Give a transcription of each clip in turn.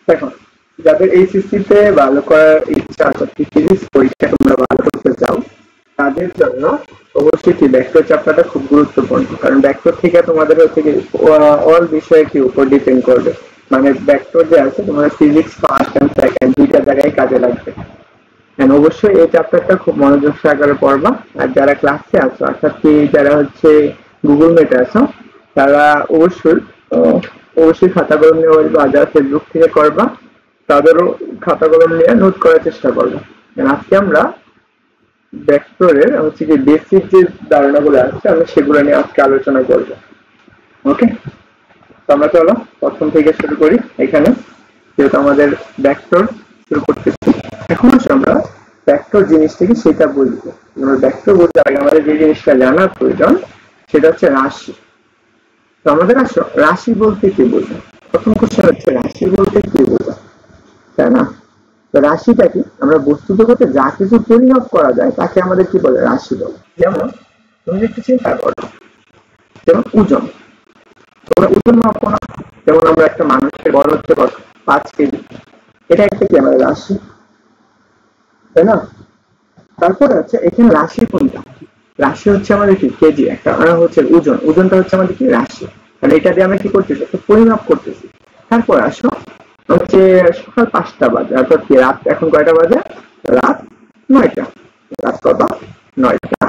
দেখো, যাদের এইচএসসি তে ভালো করার ইচ্ছা আছে, ফিজিক্স পরীক্ষা তোমরা ভালো করতে চাও, তাদের জন্য অবশ্যই কি ভেক্টর চ্যাপ্টারটা খুব গুরুত্বপূর্ণ। কারণ ভেক্টর থেকে তোমাদের হচ্ছে কি অল বিষয়ে কি উপর ডিপেন্ড করবে। মানে ভেক্টর যে আছে তোমার ফিজিক্স ফার্স্ট এন্ড সেকেন্ড দুইটা জায়গায় কাজে লাগবে। এন্ড অবশ্যই এই চ্যাপ্টারটা খুব মনোযোগ সহকারে পড়বা। আর যারা ক্লাসে আছো, অর্থাৎ কি যারা হচ্ছে গুগল মিটে আছো, তারা অবশ্যই অবশ্যই খাতা কলম নিয়ে বলবো। আর যারা ফেসবুক থেকে করবা, তাদেরও খাতা কলম নিয়ে নোট করার চেষ্টা করবো। আজকে আমরা ভেক্টরের হচ্ছে কি বেসিক যে ধারণাগুলো আছে আমরা সেগুলো নিয়ে আজকে আলোচনা করবো। ওকে, তো আমরা চলো প্রথম থেকে শুরু করি। এখানে যেহেতু আমাদের ভেক্টর শুরু করতেছি, এখন আসলে আমরা ভেক্টর জিনিসটাকে সেটা বুঝবো। আমরা ভেক্টর বলতে আগে আমাদের যে জিনিসটা জানার প্রয়োজন সেটা হচ্ছে রাশি। তো আমাদের আসলে রাশি বলতে কি বোঝায়? প্রথম কোশ্চেন হচ্ছে রাশি বলতে কি বোঝায়, তাই না? তো রাশিটা কি? আমরা বস্তু জগতে যা কিছু পরিমাপ করা যায় তাকে আমাদের কি বলে? রাশি বলে। যেমন তুমি একটু চিন্তা করো, যেমন ওজন, তোমরা ওজন মাপো না? যেমন আমরা একটা মানুষের বড় হচ্ছে কত? 5 কেজি। এটা একটা কি আমাদের রাশি, তাই না? তারপরে হচ্ছে এখানে রাশি কোনটা? রাশি হচ্ছে আমাদের কি কেজি, একটা হচ্ছে ওজন। ওজনটা হচ্ছে আমাদের কি রাশি, কারণ এটা দিয়ে আমরা কি করতেছি? একটা পরিমাপ করতেছি। তারপর আসো হচ্ছে সকাল 5টা বাজে, অর্থাৎ কি রাত এখন কয়টা বাজে? রাত 9টা। রাত কটা? 9টা।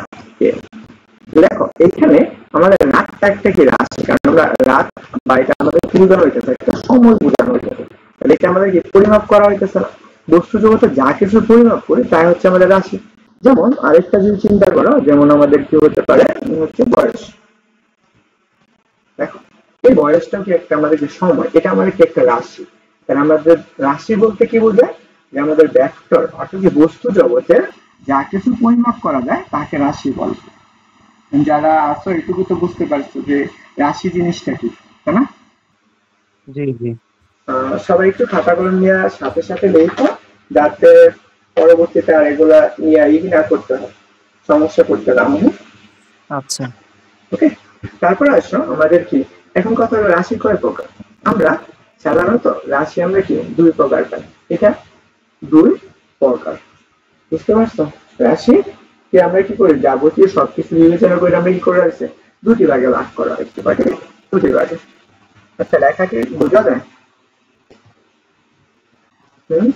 দেখো এখানে আমাদের রাতটা একটা কি রাশি, কারণ আমরা রাত বা এটা আমাদের কি বোঝানো হইতেছে? একটা সময় বোঝানো হইতেছে। তাহলে এটা আমাদের কি পরিমাপ করা হইতেছে না? বস্তু জগতে যা কিছু পরিমাপ করি তাই হচ্ছে আমাদের রাশি। যেমন আরেকটা যদি চিন্তা করো, যেমন আমাদের কি হতে পারে হচ্ছে বয়স। দেখো এই বয়সটাও কি একটা আমাদের যে সময়, এটা আমাদের কি একটা রাশি। কারণ আমাদের রাশি বলতে কি বোঝায়? যে আমাদের ভেক্টর অর্থাৎ যে বস্তু জগতে যা কিছু পরিমাপ করা যায় তাকে রাশি বলে। যারা আসো এটুকু তো বুঝতে পারছো যে রাশি জিনিসটা কি, তাই না? জি জি। সবাই একটু খাতা কলম নিয়ে সাথে সাথে লেখো, যাতে পরবর্তীতে আর এগুলা নিয়ে না করতে হয়, সমস্যা করতে না হয়। আচ্ছা। ওকে, তারপর আসো আমাদের কি এখন কথা হলো রাশি কয় প্রকার। আমরা সাধারণত রাশি আমরা কি 2 প্রকার পাই। এটা 2 প্রকার, বুঝতে পারছো? রাশি কি আমরা কি করি? যাবতীয় সবকিছু বিবেচনা করে আমরা কি করে রাখছি? 2টি ভাগে ভাগ করা হয়েছে। বাকি 2টি ভাগে। আচ্ছা, লেখা কি বোঝা যায়? হুম,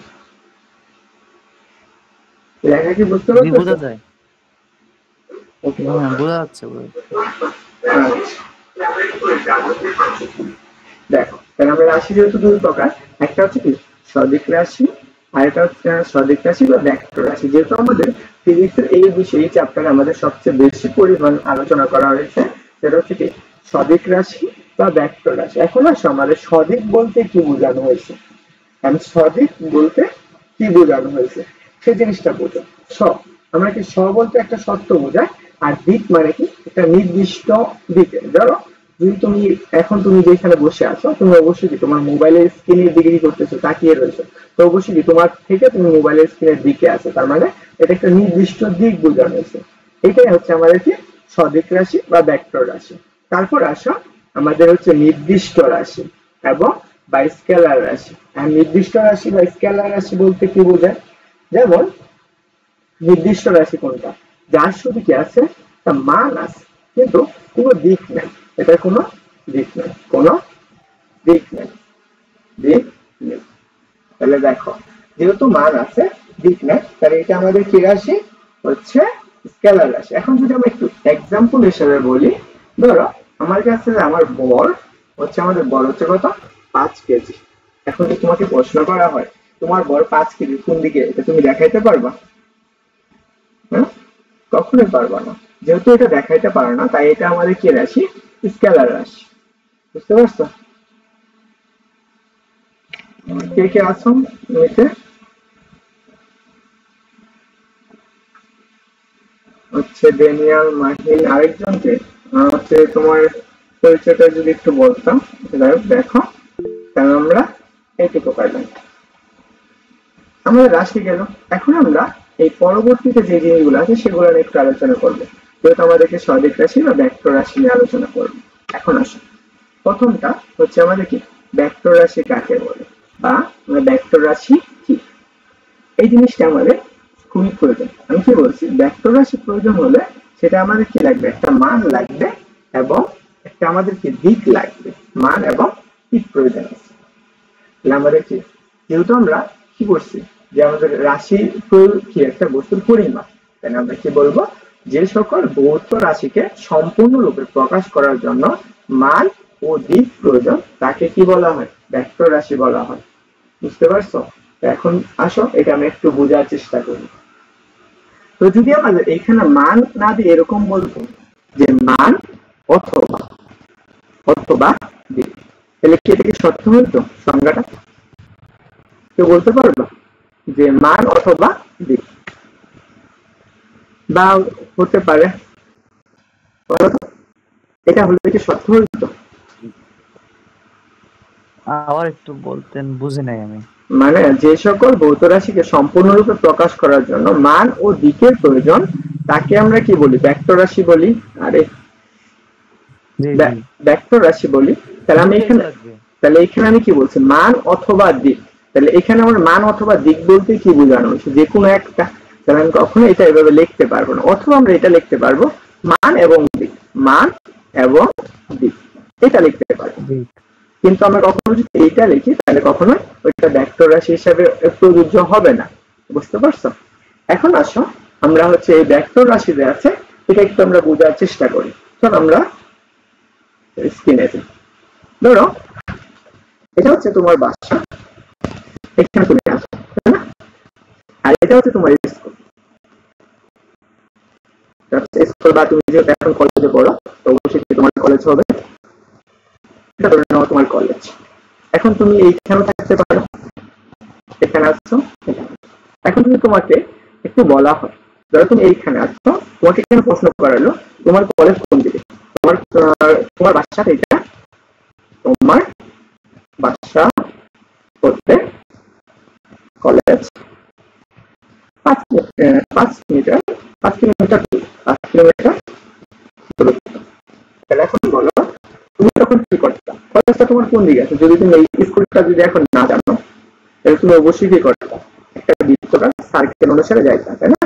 লেখা কি বুঝতে জি, বোঝা পারতেছো? যায়। ওকে, হ্যাঁ, বোঝা যাচ্ছে, বোঝা যাচ্ছে। দেখো তাহলে আমরা রাশি যেহেতু 2 প্রকার, একটা হচ্ছে কি সদিক রাশি, আর এটা হচ্ছে সদিক রাশি বা ভেক্টর রাশি। যেহেতু আমাদের ফিজিক্সের এই বিষয়ে এই চ্যাপ্টারে আমাদের সবচেয়ে বেশি পরিমাণ আলোচনা করা হয়েছে, সেটা হচ্ছে কি সদিক রাশি বা ভেক্টর রাশি। এখন আসো আমাদের সদিক বলতে কি বোঝানো হয়েছে, আমি সদিক বলতে কি বোঝানো হয়েছে সেই জিনিসটা বোঝো। স, আমরা কি স বলতে একটা সত্য বোঝায়, আর দিক মানে কি একটা নির্দিষ্ট দিকে। ধরো যদি তুমি এখন তুমি যেখানে বসে আছো, তুমি অবশ্যই কি তোমার মোবাইলের স্ক্রিনের দিকে কি করতেছো? তাকিয়ে রয়েছো। তো অবশ্যই কি তোমার থেকে তুমি মোবাইলের স্ক্রিনের দিকে আছো, তার মানে এটা একটা নির্দিষ্ট দিক বোঝানো হয়েছে। এটাই হচ্ছে আমাদের কি সদিক রাশি বা ভেক্টর রাশি। তারপর আসো আমাদের হচ্ছে নির্দিষ্ট রাশি এবং বা স্কেলার রাশি। আর নির্দিষ্ট রাশি বা স্কেলার রাশি বলতে কি বোঝায়? যেমন নির্দিষ্ট রাশি কোনটা? যার শুধু কি আছে? একটা মান আছে, কিন্তু কোনো দিক নেই। এটা কোনো দিক নেই, কোনো দিক নেই, দিক নেই। তাহলে দেখো যেহেতু মান আছে, দিক নেই, তাহলে এটা আমাদের কি রাশি? হচ্ছে স্কেলার রাশি। এখন যদি আমরা একটু এক্সাম্পল হিসেবে বলি, ধরো আমার কাছে আমার বর হচ্ছে, আমাদের বর হচ্ছে কত? 5 কেজি। এখন যদি তোমাকে প্রশ্ন করা হয় তোমার বর 5 কেজি কোন দিকে, এটা তুমি দেখাইতে পারবা? হ্যাঁ, কখনোই পারবা না। যেহেতু এটা দেখাইতে পারো না, তাই এটা আমাদের কি রাশি? স্কেলার রাশি। বুঝতে পারছো? কে কে আছো নিচে? হচ্ছে ড্যানিয়াল, মাহিন, আরেকজনকে হচ্ছে তোমার পরিচয়টা যদি একটু বলতাম। যাই হোক, দেখো কারণ আমরা এইটুকু পাইলাম, আমাদের রাশি গেল। এখন আমরা এই পরবর্তীতে যে জিনিসগুলো আছে সেগুলো নিয়ে একটু আলোচনা করবো। যেহেতু আমাদেরকে সদিক রাশি বা ভেক্টর রাশি নিয়ে আলোচনা করবো। এখন আসো প্রথমটা হচ্ছে আমাদের কি ভেক্টর রাশি কাকে বলে। বা ভেক্টর রাশি কি, এই জিনিসটা আমাদের খুবই প্রয়োজন। আমি কি বলছি, ভেক্টর রাশি প্রয়োজন হলে সেটা আমাদের কি লাগবে, একটা মান লাগবে এবং একটা আমাদের কি দিক লাগবে, মান এবং দিক প্রয়োজন আছে। তাহলে আমাদের কি, যেহেতু আমরা কি করছি যে আমাদের রাশি কি একটা বস্তুর পরিমাপ, তাই আমরা কি বলবো, যে সকল ভৌত রাশিকে সম্পূর্ণরূপে প্রকাশ করার জন্য মান ও দিক প্রয়োজন তাকে কি বলা হয়, ভেক্টর রাশি বলা হয়। বুঝতে পারছো? এখন আসো এটা আমি একটু বোঝার চেষ্টা করি। তো যদি আমাদের এখানে মান না দিয়ে এরকম বলবো যে মান অথবা অথবা দিক, তাহলে কি এটা কি সত্য হইতো সংজ্ঞাটা? কেউ বলতে পারবা যে মান অথবা দিক, বা হতে পারে, এটা হলে কি সত্য হইতো? আবার একটু বলতেন, বুঝি নাই আমি। মানে যে সকল ভৌত রাশিকে সম্পূর্ণরূপে প্রকাশ করার জন্য মান ও দিকের প্রয়োজন তাকে আমরা কি বলি, ভেক্টর রাশি বলি। আরে ভেক্টর রাশি বলি। তাহলে আমি এখানে, তাহলে এখানে আমি কি বলছি, মান অথবা দিক। তাহলে এখানে আমার মান অথবা দিক বলতে কি বোঝানো হচ্ছে, যে কোনো একটা। তাহলে আমি কখনো এটা এভাবে লিখতে পারবো না, অথবা আমরা এটা লিখতে পারবো মান এবং দিক, মান এবং দিক, এটা লিখতে পারবো। কিন্তু আমরা কখনো যদি এইটা লিখি তাহলে কখনো ওইটা ভেক্টর রাশি হিসাবে প্রযোজ্য হবে না। বুঝতে পারছো? এখন আসো আমরা হচ্ছে এই ভেক্টর রাশি যে আছে এটা একটু আমরা বোঝার চেষ্টা করি। চল আমরা স্ক্রিনে যাই। ধরো এটা হচ্ছে তোমার বাসা, এখানে তুমি আসো, তাই না? আর এটা হচ্ছে তোমার স্কুল। স্কুল বা তুমি যেহেতু এখন কলেজে পড়ো তো অবশ্যই তোমার কলেজ হবে, এটা ধরে নাও তোমার কলেজ। এখন তুমি এইখানে থাকতে পারো, এখানে আসছো। এখন যদি তোমাকে একটু বলা হয়, ধরো তুমি এইখানে আসছো, তোমাকে এখানে প্রশ্ন করালো তোমার কলেজ কোন দিকে, তোমার তোমার বাসা থেকে, তোমার বাসা হতে কলেজ 5 কিলোমিটার, 5 কিলোমিটার দূরত্ব। তাহলে এখন বলো তুমি তখন কি করতে, কলেজটা তোমার কোন দিকে আছে, যদি তুমি এই স্কুলটা যদি এখন না জানো তাহলে তুমি অবশ্যই কি করতে, একটা বৃত্তকার সার্কেল অনুসারে যাইতে, তাই না?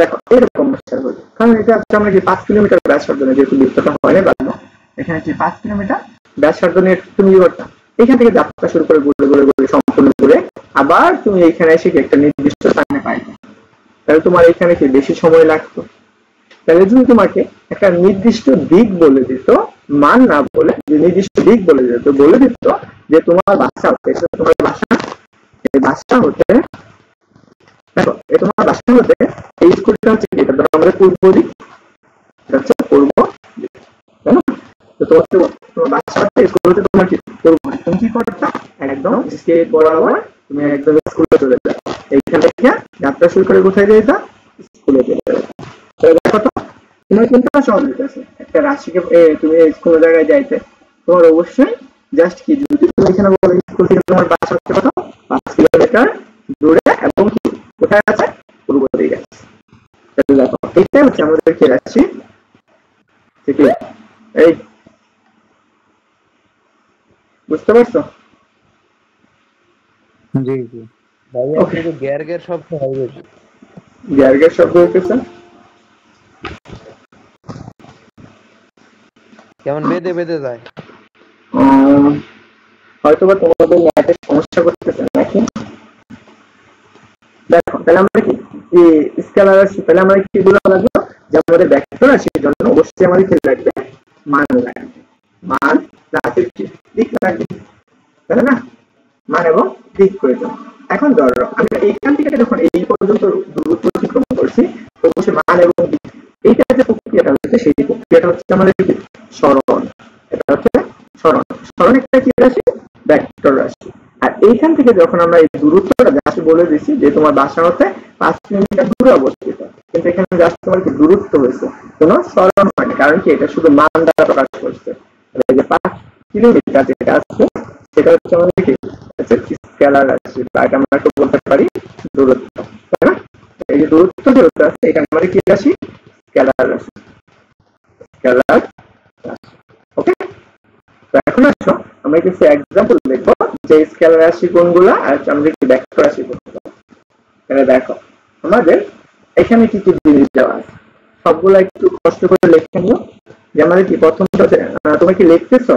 দেখো এরকম অনুসারে হলো, কারণ এটা হচ্ছে আমরা যে 5 কিলোমিটার ব্যাসার্ধ নিয়ে, যেহেতু বৃত্তটা হয় না বানানো, এখানে যে 5 কিলোমিটার ব্যাসার্ধ নিয়ে তুমি কি করতে, এখান থেকে যাত্রা শুরু করে ঘুরে ঘুরে ঘুরে সম্পূর্ণ ঘুরে আবার তুমি এইখানে এসে একটা নির্দিষ্ট স্থানে পাইবে, তাহলে তোমার এখানে কি বেশি সময় লাগতো। তাহলে যদি তোমাকে একটা নির্দিষ্ট দিক বলে দিত, মান না বলে যে নির্দিষ্ট দিক বলে দিত, বলে দিত যে তোমার বাসা হতে, তোমার বাসা, এই বাসা হতে, দেখো এই তোমার বাসা হতে এই স্কুলটা হচ্ছে কি, এটা ধরো আমাদের পূর্ব দিক, এটা হচ্ছে পূর্ব দিক, তাই না? তো তোমার বাসা হতে স্কুল হতে তোমার কি পূর্ব দিক, তুমি কি করতে একদম স্কেট বরাবর তুমি একদম স্কুলে চলে যাও, এইখান থেকে যাত্রা শুরু করে কোথায় যেতে, স্কুলে চলে যাও। দেখো তো তোমার কিন্তু সহজ হইতেছে, একটা রাশিকে তুমি কোনো জায়গায় যাইতে তোমার অবশ্যই জাস্ট কি, যদি তুমি এখানে বলো স্কুল থেকে তোমার বাসা হচ্ছে কত, 5 কিলোমিটার দূরে এবং কি কোথায় আছে, পূর্ব দিকে আছে। তাহলে দেখো এইটাই হচ্ছে আমাদের কি রাশি, ঠিক এই, বুঝতে পারছো? জি জি ভাইয়া, আপনি তো গ্যার গ্যার শব্দ হবে, গ্যার গ্যার শব্দ হইতেছে কেমন বেঁধে বেঁধে যায়। হয়তো বা তোমাদের নেটের সমস্যা করতেছে নাকি। দেখো তাহলে আমরা কি স্কেলার রাশি, তাহলে আমরা কি বলা লাগবে যে আমাদের ভেক্টর রাশির জন্য অবশ্যই আমাদের কি লাগবে, মান লাগবে, মান রাশির দিক লাগবে, তাই না? মান এবং দিক প্রয়োজন। এখন ধরো আমি এইখান থেকে যখন এই পর্যন্ত দূরত্ব অতিক্রম করছি, অবশ্যই মান এবং দিক, এইটা যে প্রক্রিয়াটা হচ্ছে সেই প্রক্রিয়াটা হচ্ছে আমাদের কি সরণ, এটা হচ্ছে সরণ। সরণ একটা কি রাশি, ভেক্টর রাশি। আর এইখান থেকে যখন আমরা এই দূরত্বটা জাস্ট বলে দিচ্ছি যে তোমার বাসা হতে 5 কিলোমিটার দূরে অবস্থিত, কিন্তু এখানে জাস্ট তোমার কি দূরত্ব হয়েছে, কোনো সরণ হয়নি, কারণ কি এটা শুধু মান দ্বারা প্রকাশ করছে। যে 5 কিলোমিটার যেটা আছে সেটা হচ্ছে আমাদের কি স্কেলার রাশি, বা এটা আমরা বলতে পারি দূরত্ব, তাই না? এই যে দূরত্ব যেটা আছে এখানে আমাদের কি রাশি, স্কেলার রাশি, স্কেলার রাশি। ওকে, তো এখন আসো আমরা কিছু এক্সাম্পল দেখবো যে স্কেলার রাশি কোনগুলা আর আমরা কি ভেক্টর রাশি কোনগুলা। এটা দেখো আমাদের এখানে কি কি জিনিস দেওয়া আছে সবগুলা একটু কষ্ট করে লিখে নিও। যে আমাদের কি প্রথমটা তোমরা কি লিখতেছো?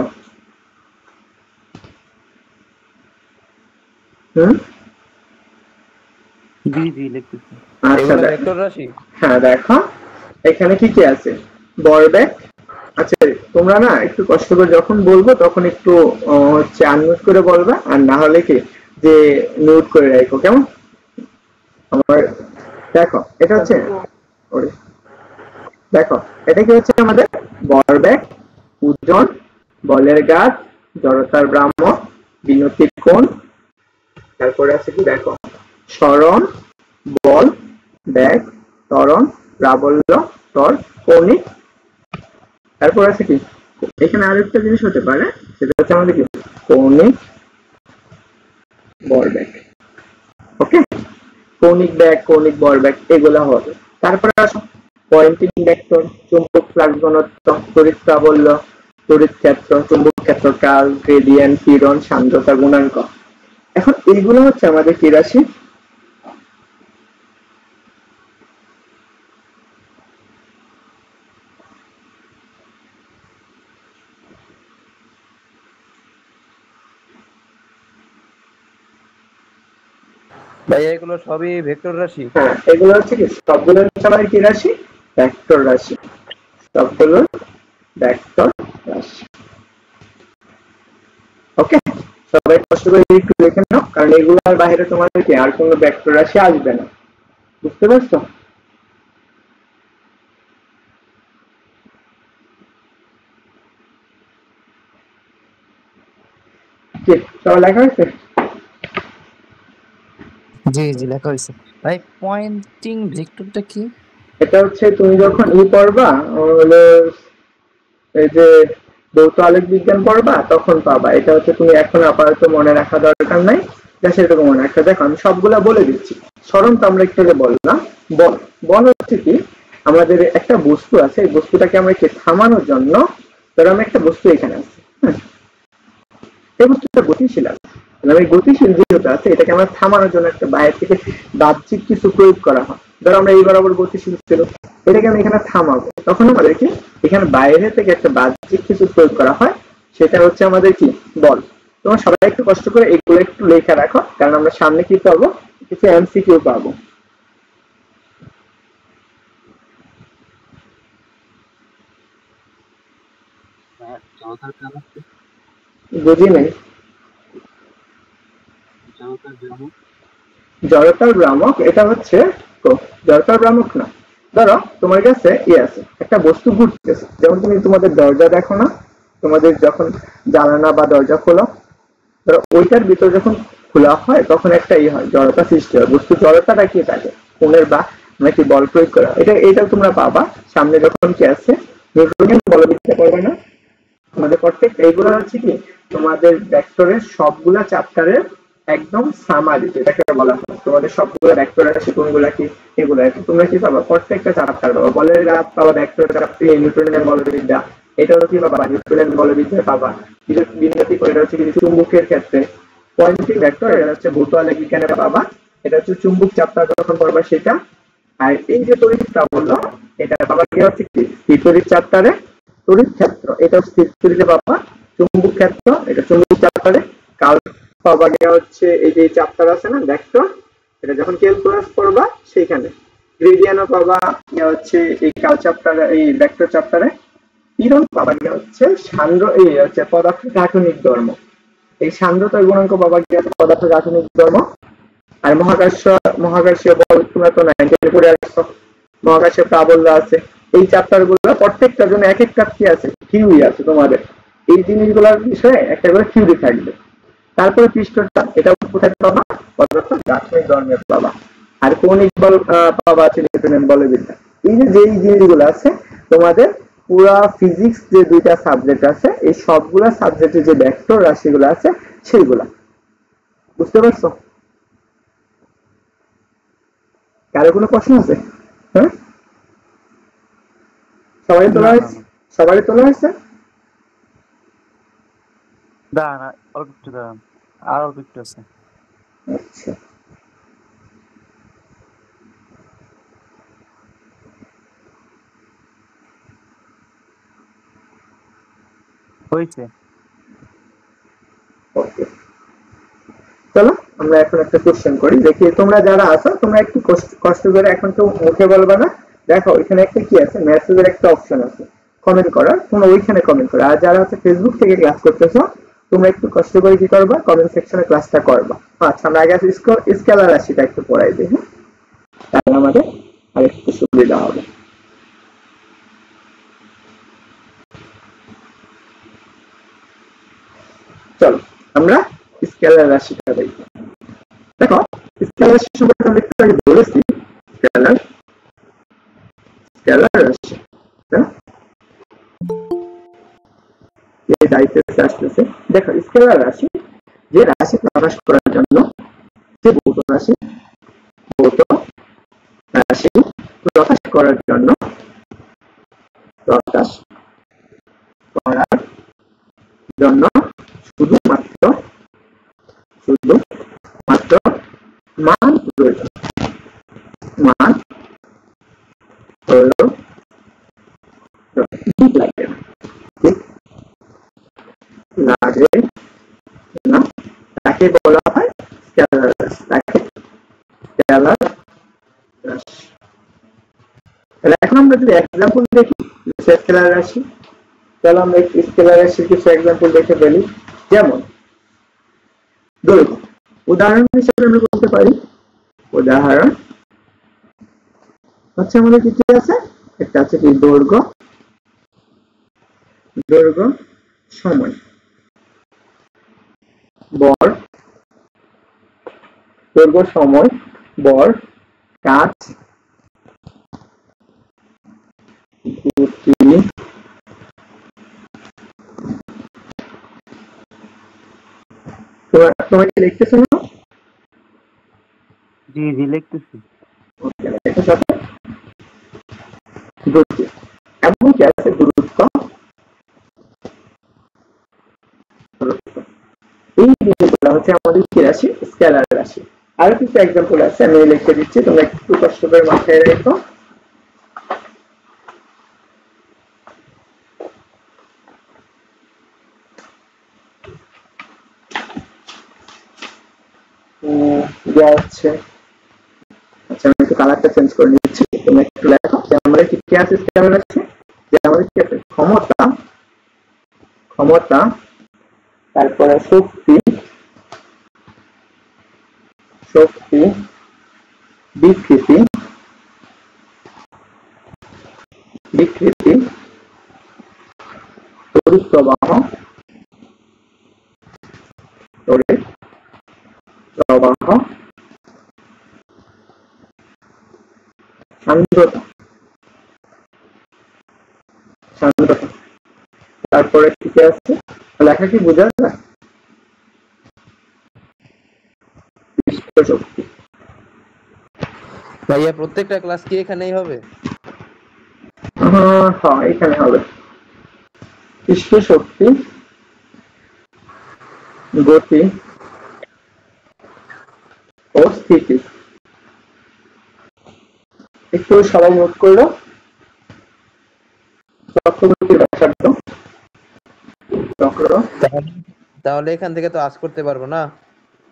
জি জি লিখতেছি। আচ্ছা এগুলো ভেক্টর রাশি। হ্যাঁ দেখো এখানে কি কি আছে ভরবেগ। আচ্ছা তোমরা না একটু কষ্ট করে যখন বলবো তখন একটু হচ্ছে আনমিউট করে বলবা আর না হলে কি যে মিউট করে রাখো কেমন। আমার দেখো এটা হচ্ছে দেখো এটা কি হচ্ছে আমাদের ভরবেগ, ওজন, বলের গাছ, জড়তার ভ্রামক, বিনতির কোণ, তারপরে আছে কি দেখো সরণ, বল, বেগ, ত্বরণ, প্রাবল্য, ত্বর, কৌণিক। তারপর আছে কি এখানে আরেকটা জিনিস হতে পারে সেটা হচ্ছে আমাদের কি কৌণিক ভরবেগ। ওকে কৌণিক বেগ, কৌণিক ভরবেগ এগুলা হবে। তারপরে আসো পয়েন্টিং ভেক্টর, চুম্বক ফ্লাক্স ঘনত্ব, তড়িৎ প্রাবল্য, তড়িৎ ক্ষেত্র, চুম্বক ক্ষেত্র কাল, গ্রেডিয়েন্ট, পীড়ন, সান্দ্রতা গুণাঙ্ক। এখন এইগুলো হচ্ছে আমাদের কি রাশি? ভাইয়া এগুলো সবই ভেক্টর রাশি। হ্যাঁ এগুলো হচ্ছে কি সবগুলো হচ্ছে আমাদের কি রাশি? ভেক্টর রাশি। সবগুলো ভেক্টর রাশি। ওকে সবাই কষ্ট করে একটু দেখে নাও কারণ এগুলোর বাইরে তোমাদের কি আর কোনো ভেক্টর রাশি আসবে না। বুঝতে পারছো? কি সব লেখা হয়েছে? জি জি লেখা হয়েছে। ভাই পয়েন্টিং ভেক্টরটা কি? এটা হচ্ছে তুমি যখন পড়বা হলো এই যে ভৌত আলোক বিজ্ঞান পড়বা তখন পাবা। এটা হচ্ছে তুমি এখন আপাতত মনে রাখা দরকার নাই, সেটাকে মনে রাখা। দেখো আমি সবগুলা বলে দিচ্ছি। স্মরণ তো আমরা একটু আগে বললাম। বল বল হচ্ছে কি আমাদের একটা বস্তু আছে, এই বস্তুটাকে আমরা কি থামানোর জন্য ধরো আমরা একটা বস্তু এখানে আছে, এই বস্তুটা গতিশীল আছে, এই গতিশীল যেটা আছে এটাকে আমরা থামানোর জন্য একটা বাইরে থেকে বাহ্যিক কিছু প্রয়োগ করা হয়। ধরো আমরা এই বরাবর গতিশীল ছিল, এটাকে আমি এখানে থামাবো, তখন আমাদের কি এখানে বাইরে থেকে একটা বাহ্যিক কিছু প্রয়োগ করা হয়, সেটা হচ্ছে আমাদের কি বল। তোমরা সবাই একটু কষ্ট করে এগুলো একটু লেখা রাখো কারণ আমরা সামনে কি পাবো কিছু এমসিকিউ পাবো। বুঝি নাই। জড়তার ভ্রামক এটা হচ্ছে জড়তার ভ্রামক না। ধরো তোমার কাছে আছে একটা বস্তু ঘুরতেছে, যেমন তুমি তোমাদের দরজা দেখো না, তোমাদের যখন জানালা বা দরজা খোলো, ধরো ওইটার ভিতর যখন খোলা হয় তখন একটা হয় জড়তা সৃষ্টি হয়। বস্তু জড়তাটা কি থাকে কোণের বা নাকি বল প্রয়োগ করা, এটা তোমরা পাবা সামনে যখন কি আছে নিউটনের বলবিদ্যা পড়বে না আমাদের প্রত্যেক। এইগুলো হচ্ছে কি তোমাদের ভেক্টরের সবগুলা চ্যাপ্টারের একদম সামারি যেটাকে বলা হয়। তোমাদের সবগুলো ভেক্টর রাশি কোনগুলা কি এগুলো তোমরা কি পাবা প্রত্যেকটা চ্যাপ্টার পাবা। বলের গাছ পাবা ভেক্টর চ্যাপ্টার, নিউটনের বলবিদ্যা এটাও কি পাবা নিউটনের বলবিদ্যা পাবা। বিন্যাসী করে এটা হচ্ছে কি চুম্বকের ক্ষেত্রে পয়েন্টিং ভেক্টর, এটা হচ্ছে ভৌত আলোক বিজ্ঞানে পাবা। এটা হচ্ছে চুম্বক চ্যাপ্টার যখন পড়বা সেটা। আর এই যে তড়িৎটা বললো এটা পাবা কি হচ্ছে কি তড়িৎ চ্যাপ্টারে। তড়িৎ ক্ষেত্র এটা স্থির তড়িতে পাবা। চুম্বক ক্ষেত্র এটা চুম্বক চ্যাপ্টারে। কাল পাবা গিয়া হচ্ছে এই যে চ্যাপ্টার আছে না ভেক্টর, এটা যখন ক্যালকুলাস পড়বা সেখানে। গ্রেডিয়েন্টও পাবা গিয়া হচ্ছে এই কাল চ্যাপ্টারে, এই ভেক্টর চ্যাপ্টারে। পীড়ন পাবা গিয়া হচ্ছে সান্দ্র এই হচ্ছে পদার্থ গাঠনিক ধর্ম, এই সান্দ্রতা গুণাঙ্ক পাবা গিয়া পদার্থ গাঠনিক ধর্ম। আর মহাকর্ষীয় বল তোমরা তো 9 পড়ে আসছো, মহাকর্ষীয় প্রাবল্য আছে। এই চ্যাপ্টার গুলো প্রত্যেকটার জন্য এক একটা কি আছে থিওরি আছে তোমাদের। এই জিনিসগুলোর বিষয়ে একটা করে থিওরি থাকবে। তারপরে পৃষ্ঠটা এটা কোথায় পাবা পদার্থ গাঠনিক ধর্মের পাবা। আর কৌণিক বল পাবা আছে নিউটনের বলবিদ্যা। এই যে যেই জিনিসগুলো আছে তোমাদের পুরা ফিজিক্স যে দুইটা সাবজেক্ট আছে এই সবগুলা সাবজেক্টে যে ভেক্টর রাশিগুলো আছে সেইগুলা। বুঝতে পারছো? কারো কোনো প্রশ্ন আছে? হ্যাঁ সবাই তোলা হয়েছে? সবাই তোলা হয়েছে? দাঁড়ান অল্প একটু দাঁড়ান, আর অল্প একটু আছে। আচ্ছা, হয়েছে। ওকে, চলো আমরা এখন একটা কোশ্চেন করি, দেখি তোমরা যারা আছো তোমরা একটু কষ্ট কষ্ট করে, এখন তো মুখে বলবা না। দেখো ওইখানে একটা কি আছে, মেসেজের একটা অপশন আছে কমেন্ট করার, তোমরা ওইখানে কমেন্ট করো। আর যারা হচ্ছে ফেসবুক থেকে ক্লাস করতেছো তোমরা একটু কষ্ট করে কি করবা, কমেন্ট সেকশনে ক্লাসটা করবা। আচ্ছা, আমরা আগে স্কেলার রাশিটা একটু পড়াই দিই, হ্যাঁ, তাহলে আমাদের আরেকটু সুবিধা হবে। চলো আমরা স্কেলার রাশিটা দেখি। দেখো স্কেলার রাশি সম্পর্কে আমরা একটু আগে বলেছি, স্কেলার স্কেলার রাশি, হ্যাঁ, এই দায়িত্বে আসতেছে। দেখো স্কেলার রাশি যে রাশি প্রকাশ করার জন্য, যে ভৌত রাশি, ভৌত রাশি প্রকাশ করার জন্য, প্রকাশ করার জন্য শুধুমাত্র শুধুমাত্র মান প্রয়োজন, মান প্রয়োজন, ঠিক লাগে না, ঠিক লাগে না, তাকে বলা হয় স্কেলার রাশি, তাকে স্কেলার রাশি। তাহলে এখন আমরা যদি এক্সাম্পল দেখি স্কেলার রাশি, তাহলে আমরা স্কেলার রাশির কিছু এক্সাম্পল দেখে ফেলি। যেমন দৈর্ঘ্য, উদাহরণ হিসেবে আমরা বলতে পারি, উদাহরণ হচ্ছে আমাদের কি কি আছে, একটা আছে কি দৈর্ঘ্য, দৈর্ঘ্য, সময়, বর, দৈর্ঘ্য সময় বর, কাজ, গতি, তোমার কি লিখতেছো না? জি জি লিখতেছি। ওকে, এটার সাথে গতি, এমনকি আছে গুরুত্ব, গুরুত্ব। এই জিনিসগুলো হচ্ছে আমাদের কি রাশি, স্কেলার রাশি। আরো কিছু এক্সাম্পল আছে, আমি লিখে দিচ্ছি, তোমরা একটু কষ্ট করে মাথায় রেখো। দেওয়া হচ্ছে, আচ্ছা আমি একটু কালারটা চেঞ্জ করে নিচ্ছি, তুমি একটু লেখো যে আমাদের কি কি আছে স্কেলার রাশি। যে আমাদের কি আছে, ক্ষমতা, ক্ষমতা, তারপরে শক্তি, শক্তি, বিকৃতি, বিকৃতি, তড়িৎ প্রবাহ, তড়িৎ প্রবাহ, সান্দ্রতা, সান্দ্রতা, তারপরে কি কি আছে, লেখা কি বোঝা যায়, বিশিষ্ট শক্তি। ভাইয়া প্রত্যেকটা ক্লাস কি এখানেই হবে? হ্যাঁ এখানে হবে, বিশিষ্ট শক্তি, গতি ও স্থিতি। একটু সবাই নোট করলো, চক্রবর্তীর ব্যাসার্ধ, চক্র, তাহলে তাহলে এখান থেকে তো আজ করতে পারবো না।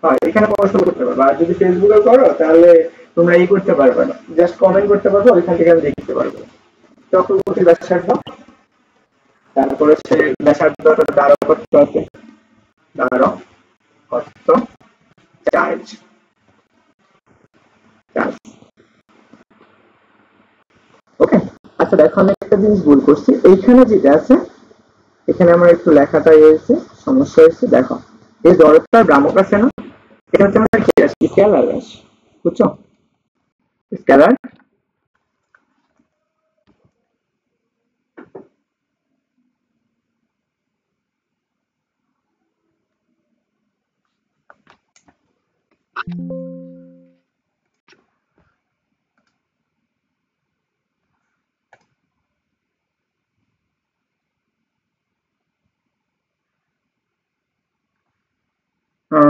হ্যাঁ এখানে পড়াশোনা করতে পারবে। আর যদি ফেসবুকে করো তাহলে তোমরা ই করতে পারবে না, জাস্ট কমেন্ট করতে পারবে, ওইখান থেকে আমি দেখতে পারবো। চক্রবর্তীর ব্যাসার্ধ, তারপরে সে ব্যাসার্ধটা দ্বারা কত আছে, দ্বারা কত, চার্জ, চার্জ। ওকে, আচ্ছা দেখো আমি একটা জিনিস ভুল করছি, এইখানে যেটা আছে, এখানে আমার একটু লেখাটা হয়েছে, সমস্যা হয়েছে। দেখো এই জড়তার ভ্রামক আছে না, এটা হচ্ছে আমাদের কি রাশি, স্কেলার রাশি, বুঝছো, স্কেলার। তুমি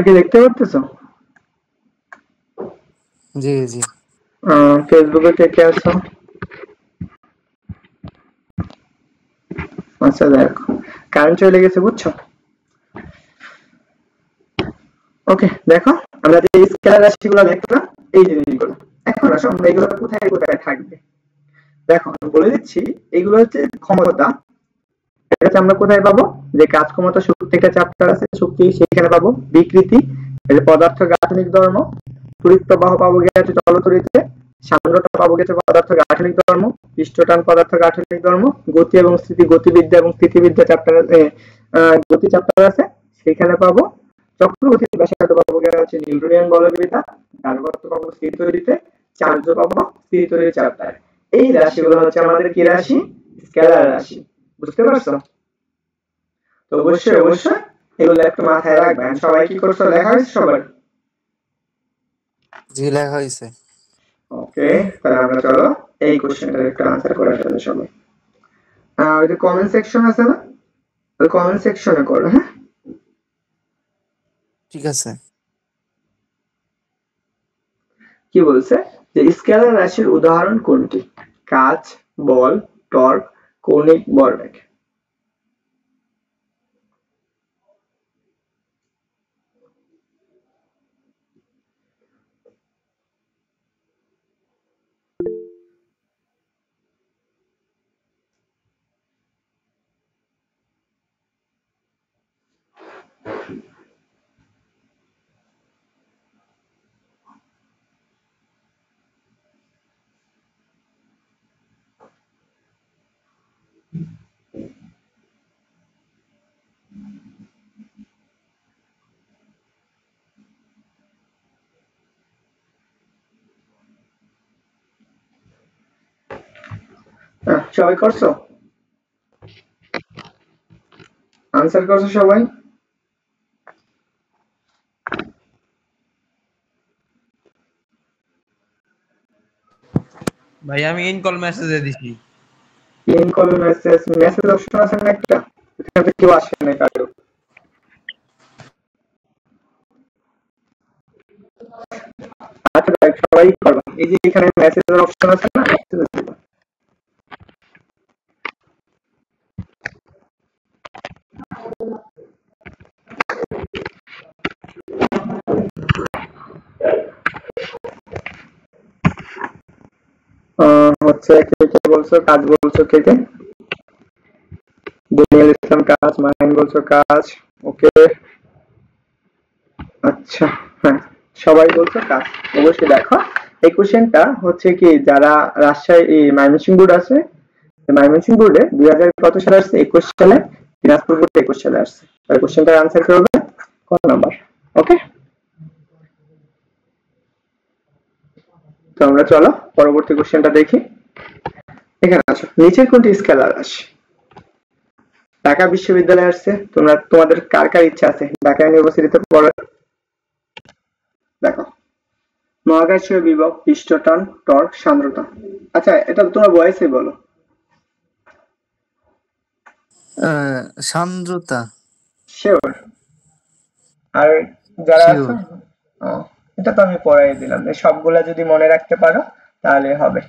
কি দেখতে পারতেছো? জি জি ফেসবুকে কে কে আছো? আচ্ছা দেখো, কারেন্ট চলে গেছে বুঝছো। ওকে দেখো, আমরা যে স্কেলার রাশিগুলো দেখলাম এই জিনিসগুলো, এখন আসো আমরা এগুলো কোথায় কোথায় থাকবে। দেখো আমি বলে দিচ্ছি, এগুলো হচ্ছে ক্ষমতা। এটা হচ্ছে আমরা কোথায় পাবো, যে কাজ ক্ষমতা শক্তি একটা চ্যাপ্টার আছে, শক্তি সেখানে পাবো। বিকৃতি, এই যে পদার্থ গাঠনিক ধর্ম। তড়িৎ প্রবাহ পাবো গেছে জলতড়িতে। সান্দ্রতা পাবো গেছে পদার্থ গাঠনিক ধর্ম। পৃষ্ঠটান পদার্থ গাঠনিক ধর্ম। গতি এবং স্থিতি, গতিবিদ্যা এবং স্থিতিবিদ্যা চ্যাপ্টার, গতি চ্যাপ্টার আছে সেখানে পাবো। চক্রগতির ব্যাসার্ধ পাবো হচ্ছে নিউটনিয়ান বলবিদ্যা। গার্হস্থ্য পাবো স্থির তড়িতে। চার্জ পাবো স্থির তড়িৎ চ্যাপ্টার। এই রাশিগুলো হচ্ছে আমাদের কি রাশি? স্কেলার রাশি। বুঝতে পারছো? তো অবশ্যই অবশ্যই এগুলো একটু মাথায় রাখবেন। সবাই কি করছো, লেখা হয়েছে সবার? জি লেখা হয়েছে। ওকে, তাহলে আমরা চলো এই কোশ্চেনটার একটু আনসার করে ফেলি সবাই। ওই যে কমেন্ট সেকশন আছে না, ওই কমেন্ট সেকশনে করো। হ্যাঁ, ঠিক আছে। কি বলছে যে স্কেলার রাশির উদাহরণ কোনটি? কাচ, বল, টর্ক, কৌণিক ভরবেগ। সবাই করছো? আনসার করছো সবাই? ভাই আমি ইন কল মেসেজে দিছি। In call message, message option আছে না একটা, এখানে কেউ আসে না কারো। আচ্ছা দেখ, সবাই করবা, এই যে এখানে মেসেজের অপশন আছে না, মেসেজ দিবা। হচ্ছে কে কে বলছো কাজ, বলছো কে কে? দুনিয়াল ইসলাম কাজ, মাহিন বলছো কাজ। ওকে, আচ্ছা হ্যাঁ, সবাই বলছো কাজ। অবশ্যই দেখো, এই কোশ্চেনটা হচ্ছে কি, যারা রাজশাহী ময়মনসিংহ বোর্ড আছে, ময়মনসিংহ বোর্ডে 2000 কত সালে আসছে, 21 সালে। দিনাজপুর বোর্ডে 21 সালে আসছে। তাহলে কোশ্চেনটার আনসার কি হবে, কত নাম্বার? ওকে, তো আমরা চলো পরবর্তী কোশ্চেনটা দেখি। এখানে আসো, নিচের কোনটি স্কেলার রাশি? ঢাকা বিশ্ববিদ্যালয়ে আসছে, তোমরা তোমাদের কার কার ইচ্ছা আছে ঢাকা ইউনিভার্সিটিতে পড়ার? দেখো, মহাকাশীয় বিভব, পৃষ্ঠটান, টর্ক, সান্দ্রতা। আচ্ছা এটা তোমার ভয়েসে বলো। সান্দ্রতা। শিওর? আর যারা আছো, শিওর। ও, এটা তো আমি পড়াই দিলাম, যে সবগুলা যদি মনে রাখতে পারো তাহলে হবে।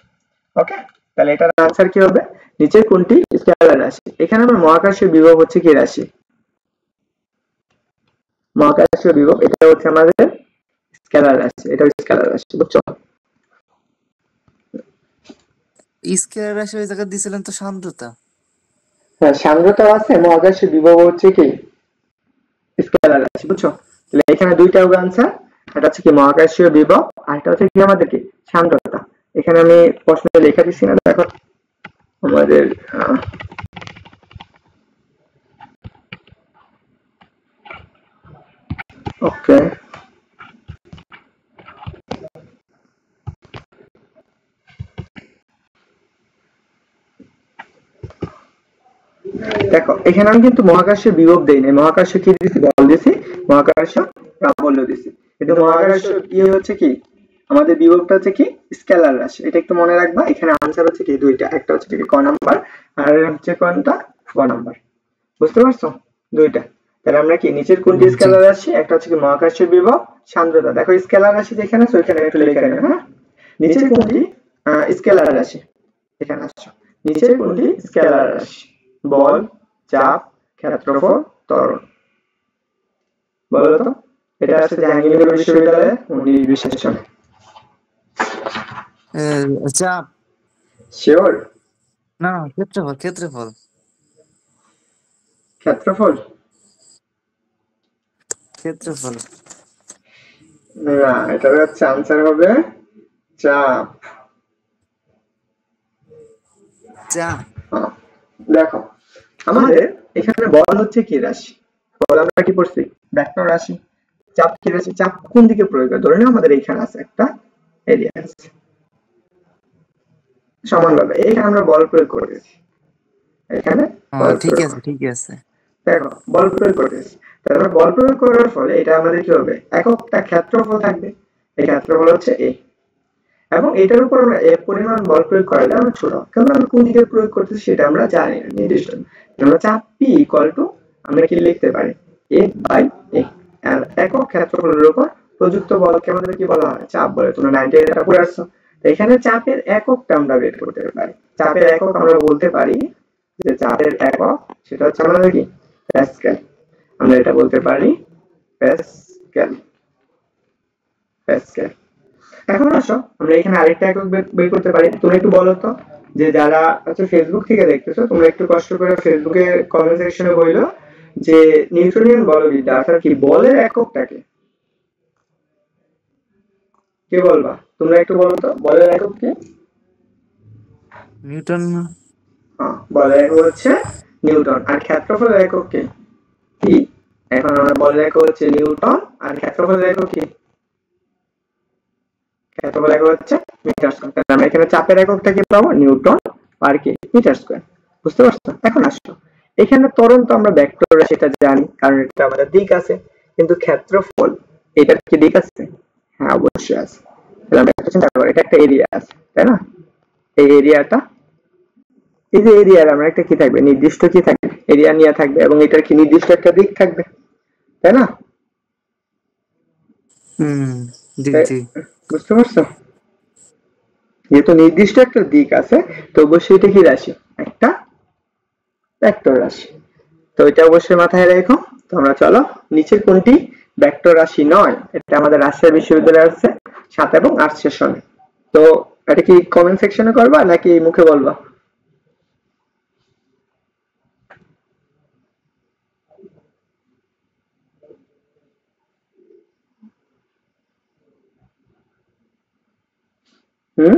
ওকে, তাহলে এটার আনসার কি হবে, নিচের কোনটি স্কেলার রাশি? এখানে আমার মহাকাশীয় বিভব হচ্ছে কি রাশি? মহাকাশীয় বিভব এটা হচ্ছে আমাদের স্কেলার রাশি, এটা হচ্ছে স্কেলার রাশি, বুঝছো? স্কেলার রাশি ওই জায়গায় দিছিলেন তো সান্দ্রতা। হ্যাঁ, সান্দ্রতা আছে, মহাকাশীয় বিভব হচ্ছে কি স্কেলার রাশি, বুঝছো? তাহলে এখানে দুইটা হবে আনসার, এটা হচ্ছে কি মহাকাশীয় বিভব, আর এটা হচ্ছে কি আমাদের কি সান্দ্রতা। এখানে আমি প্রশ্নে লেখা দিচ্ছি না, দেখো আমাদের ওকে, দেখো এখানে আমি কিন্তু মহাকাশীয় বিভব দেই নাই, মহাকাশীয় কি দিছি, বল দিছি, মহাকাশীয় প্রাবল্য দিছি। কিন্তু মহাকাশীয় কি হচ্ছে কি, আমাদের বিভবটা হচ্ছে কি স্কেলার রাশি। এটা একটু মনে রাখবা। এখানে আনসার হচ্ছে কি দুইটা, একটা হচ্ছে কি ক নাম্বার আর হচ্ছে কোনটা গ নাম্বার। বুঝতে পারছো? দুইটা। তাহলে আমরা কি নিচের কোনটি জি স্কেলার রাশি, একটা হচ্ছে কি মহাকর্ষীয় বিভব সান্দ্রতা। দেখো স্কেলার রাশি যেখানে আছে ওইখানে একটু লিখে নেবে। হ্যাঁ, নিচের কোনটি স্কেলার রাশি, এখানে আসছো। নিচের কোনটি স্কেলার রাশি? বল, চাপ, ক্ষেত্রফল, ত্বরণ। বলো তো। এটা আছে জাহাঙ্গীরনগর বিশ্ববিদ্যালয়ে 1920 সালে। চাপ। শিওর? না, ক্ষেত্রফল ক্ষেত্রফল ক্ষেত্রফল? ক্ষেত্রফল। না, এটার হচ্ছে আনসার হবে চাপ। চাপ। দেখো আমাদের এখানে বল হচ্ছে কি রাশি? বল আমরা কি পড়ছি? ভেক্টর রাশি। চাপ কি রাশি? চাপ কোন দিকে প্রয়োগ হয়? ধরে নাও আমাদের এইখানে আছে একটা এরিয়া আছে সমানভাবে, এইখানে আমরা বল প্রয়োগ করেছি, এখানে বল ঠিক প্রয়োগ আছে করেছি। ঠিক আছে। দেখো বল প্রয়োগ করেছি, তারপর বল প্রয়োগ করার ফলে এটা আমাদের কি হবে? এককটা ক্ষেত্রফল থাকবে। এই ক্ষেত্রফল হচ্ছে এ, এবং এটার উপর আমরা এ পরিমাণ বল প্রয়োগ করালে আমরা ছোট, কারণ আমরা কোন দিকে প্রয়োগ করতেছি সেটা আমরা জানি না নির্দিষ্ট। আমরা চাপ পি ইকুয়াল টু আমরা কি লিখতে পারি? এ বাই এ। আর একক ক্ষেত্রফলের উপর প্রযুক্ত বলকে আমাদের কি বলা হয়? চাপ বলে। তোমরা 90 এটা পড়ে আসছো। তো এখানে চাপের এককটা আমরা বের করতে পারি। চাপের একক আমরা বলতে পারি যে চাপের একক সেটা হচ্ছে আমাদের কি প্যাসকেল। আমরা এটা বলতে পারি প্যাসকেল। প্যাসকেল। এখন আসো আমরা এখানে আরেকটা একক বের করতে পারি। তুমি একটু বলো তো, যে যারা আচ্ছা ফেসবুক থেকে দেখতেছো তোমরা একটু কষ্ট করে ফেসবুকে কমেন্ট সেকশনে বললো যে নিউটনিয়ান বলবিদ্যা অর্থাৎ কি বলের এককটাকে কে বলবা? তোমরা একটু বলো তো বলের একক কি? নিউটন। হ্যাঁ, বলের একক হচ্ছে নিউটন। আর ক্ষেত্রফলের একক কি? এখন আমরা বলের একক হচ্ছে নিউটন আর ক্ষেত্রফলের একক কি? ক্ষেত্রফল একক হচ্ছে মিটার স্কয়ার। তাহলে আমরা এখানে চাপের এককটা কি পাবো? নিউটন আর কি মিটার স্কয়ার। বুঝতে পারছো? এখন আসো এখানে ত্বরণ তো আমরা ভেক্টর সেটা জানি, কারণ এটা আমাদের দিক আছে। কিন্তু ক্ষেত্রফল এটার কি দিক আছে? হ্যাঁ অবশ্যই আছে। তাহলে আমরা একটা চিন্তা করো, এটা একটা এরিয়া আছে তাই না? এই এরিয়াটা, এই যে এরিয়ার আমরা একটা কি থাকবে? নির্দিষ্ট কি থাকবে? এরিয়া নিয়ে থাকবে, এবং এটার কি নির্দিষ্ট একটা দিক থাকবে তাই না? জি জি। বুঝতে পারছো? যেহেতু নির্দিষ্ট একটা দিক আছে তো অবশ্যই এটা কি রাশি? একটা ভেক্টর রাশি। তো এটা অবশ্যই মাথায় রেখো। তো আমরা চলো নিচের কোনটি ভেক্টর রাশি নয়? এটা আমাদের রাজশাহী বিশ্ববিদ্যালয়ে আছে 7 এবং 8 সেশনে। তো এটা কি কমেন্ট সেকশনে করবা নাকি মুখে বলবা? হুম,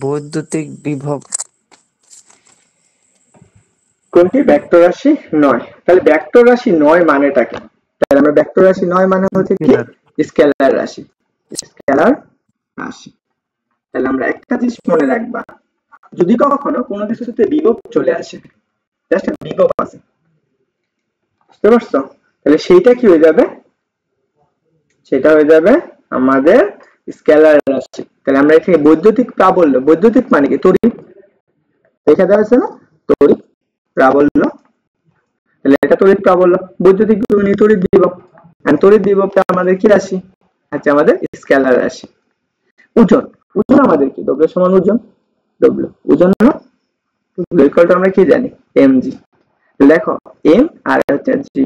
বৈদ্যুতিক বিভব। কোনটি ভেক্টর রাশি নয়? তাহলে ভেক্টর রাশি নয় মানেটা কি? তাহলে আমরা ভেক্টর রাশি নয় মানে হচ্ছে কি স্কেলার। স্কেলার রাশি। স্কেলার রাশি। তাহলে আমরা একটা জিনিস মনে রাখবা, যদি কখনো কোনো কিছুতে বিভব চলে আসে, জাস্ট বিভব আছে, বুঝতে পারছো? তাহলে সেইটা কি হয়ে যাবে? সেটা হয়ে যাবে আমাদের স্কেলার রাশি। তাহলে আমরা এখানে বৈদ্যুতিক প্রাবল্য, বৈদ্যুতিক মানে কি তড়িৎ, দেখা যাচ্ছে না? তড়িৎ প্রাবল্য। তাহলে এটা তড়িৎ প্রাবল্য, বৈদ্যুতিক মানে তড়িৎ বিভব। আর তড়িৎ বিভবটা আমাদের কি রাশি? আচ্ছা আমাদের স্কেলার রাশি। ওজন, ওজন আমাদের কি? ডব্লিউ সমান ওজন। ডব্লিউ ওজন না? ডব্লিউ ইকুয়াল টু আমরা কি জানি? এমজি। দেখো এম আর হচ্ছে জি।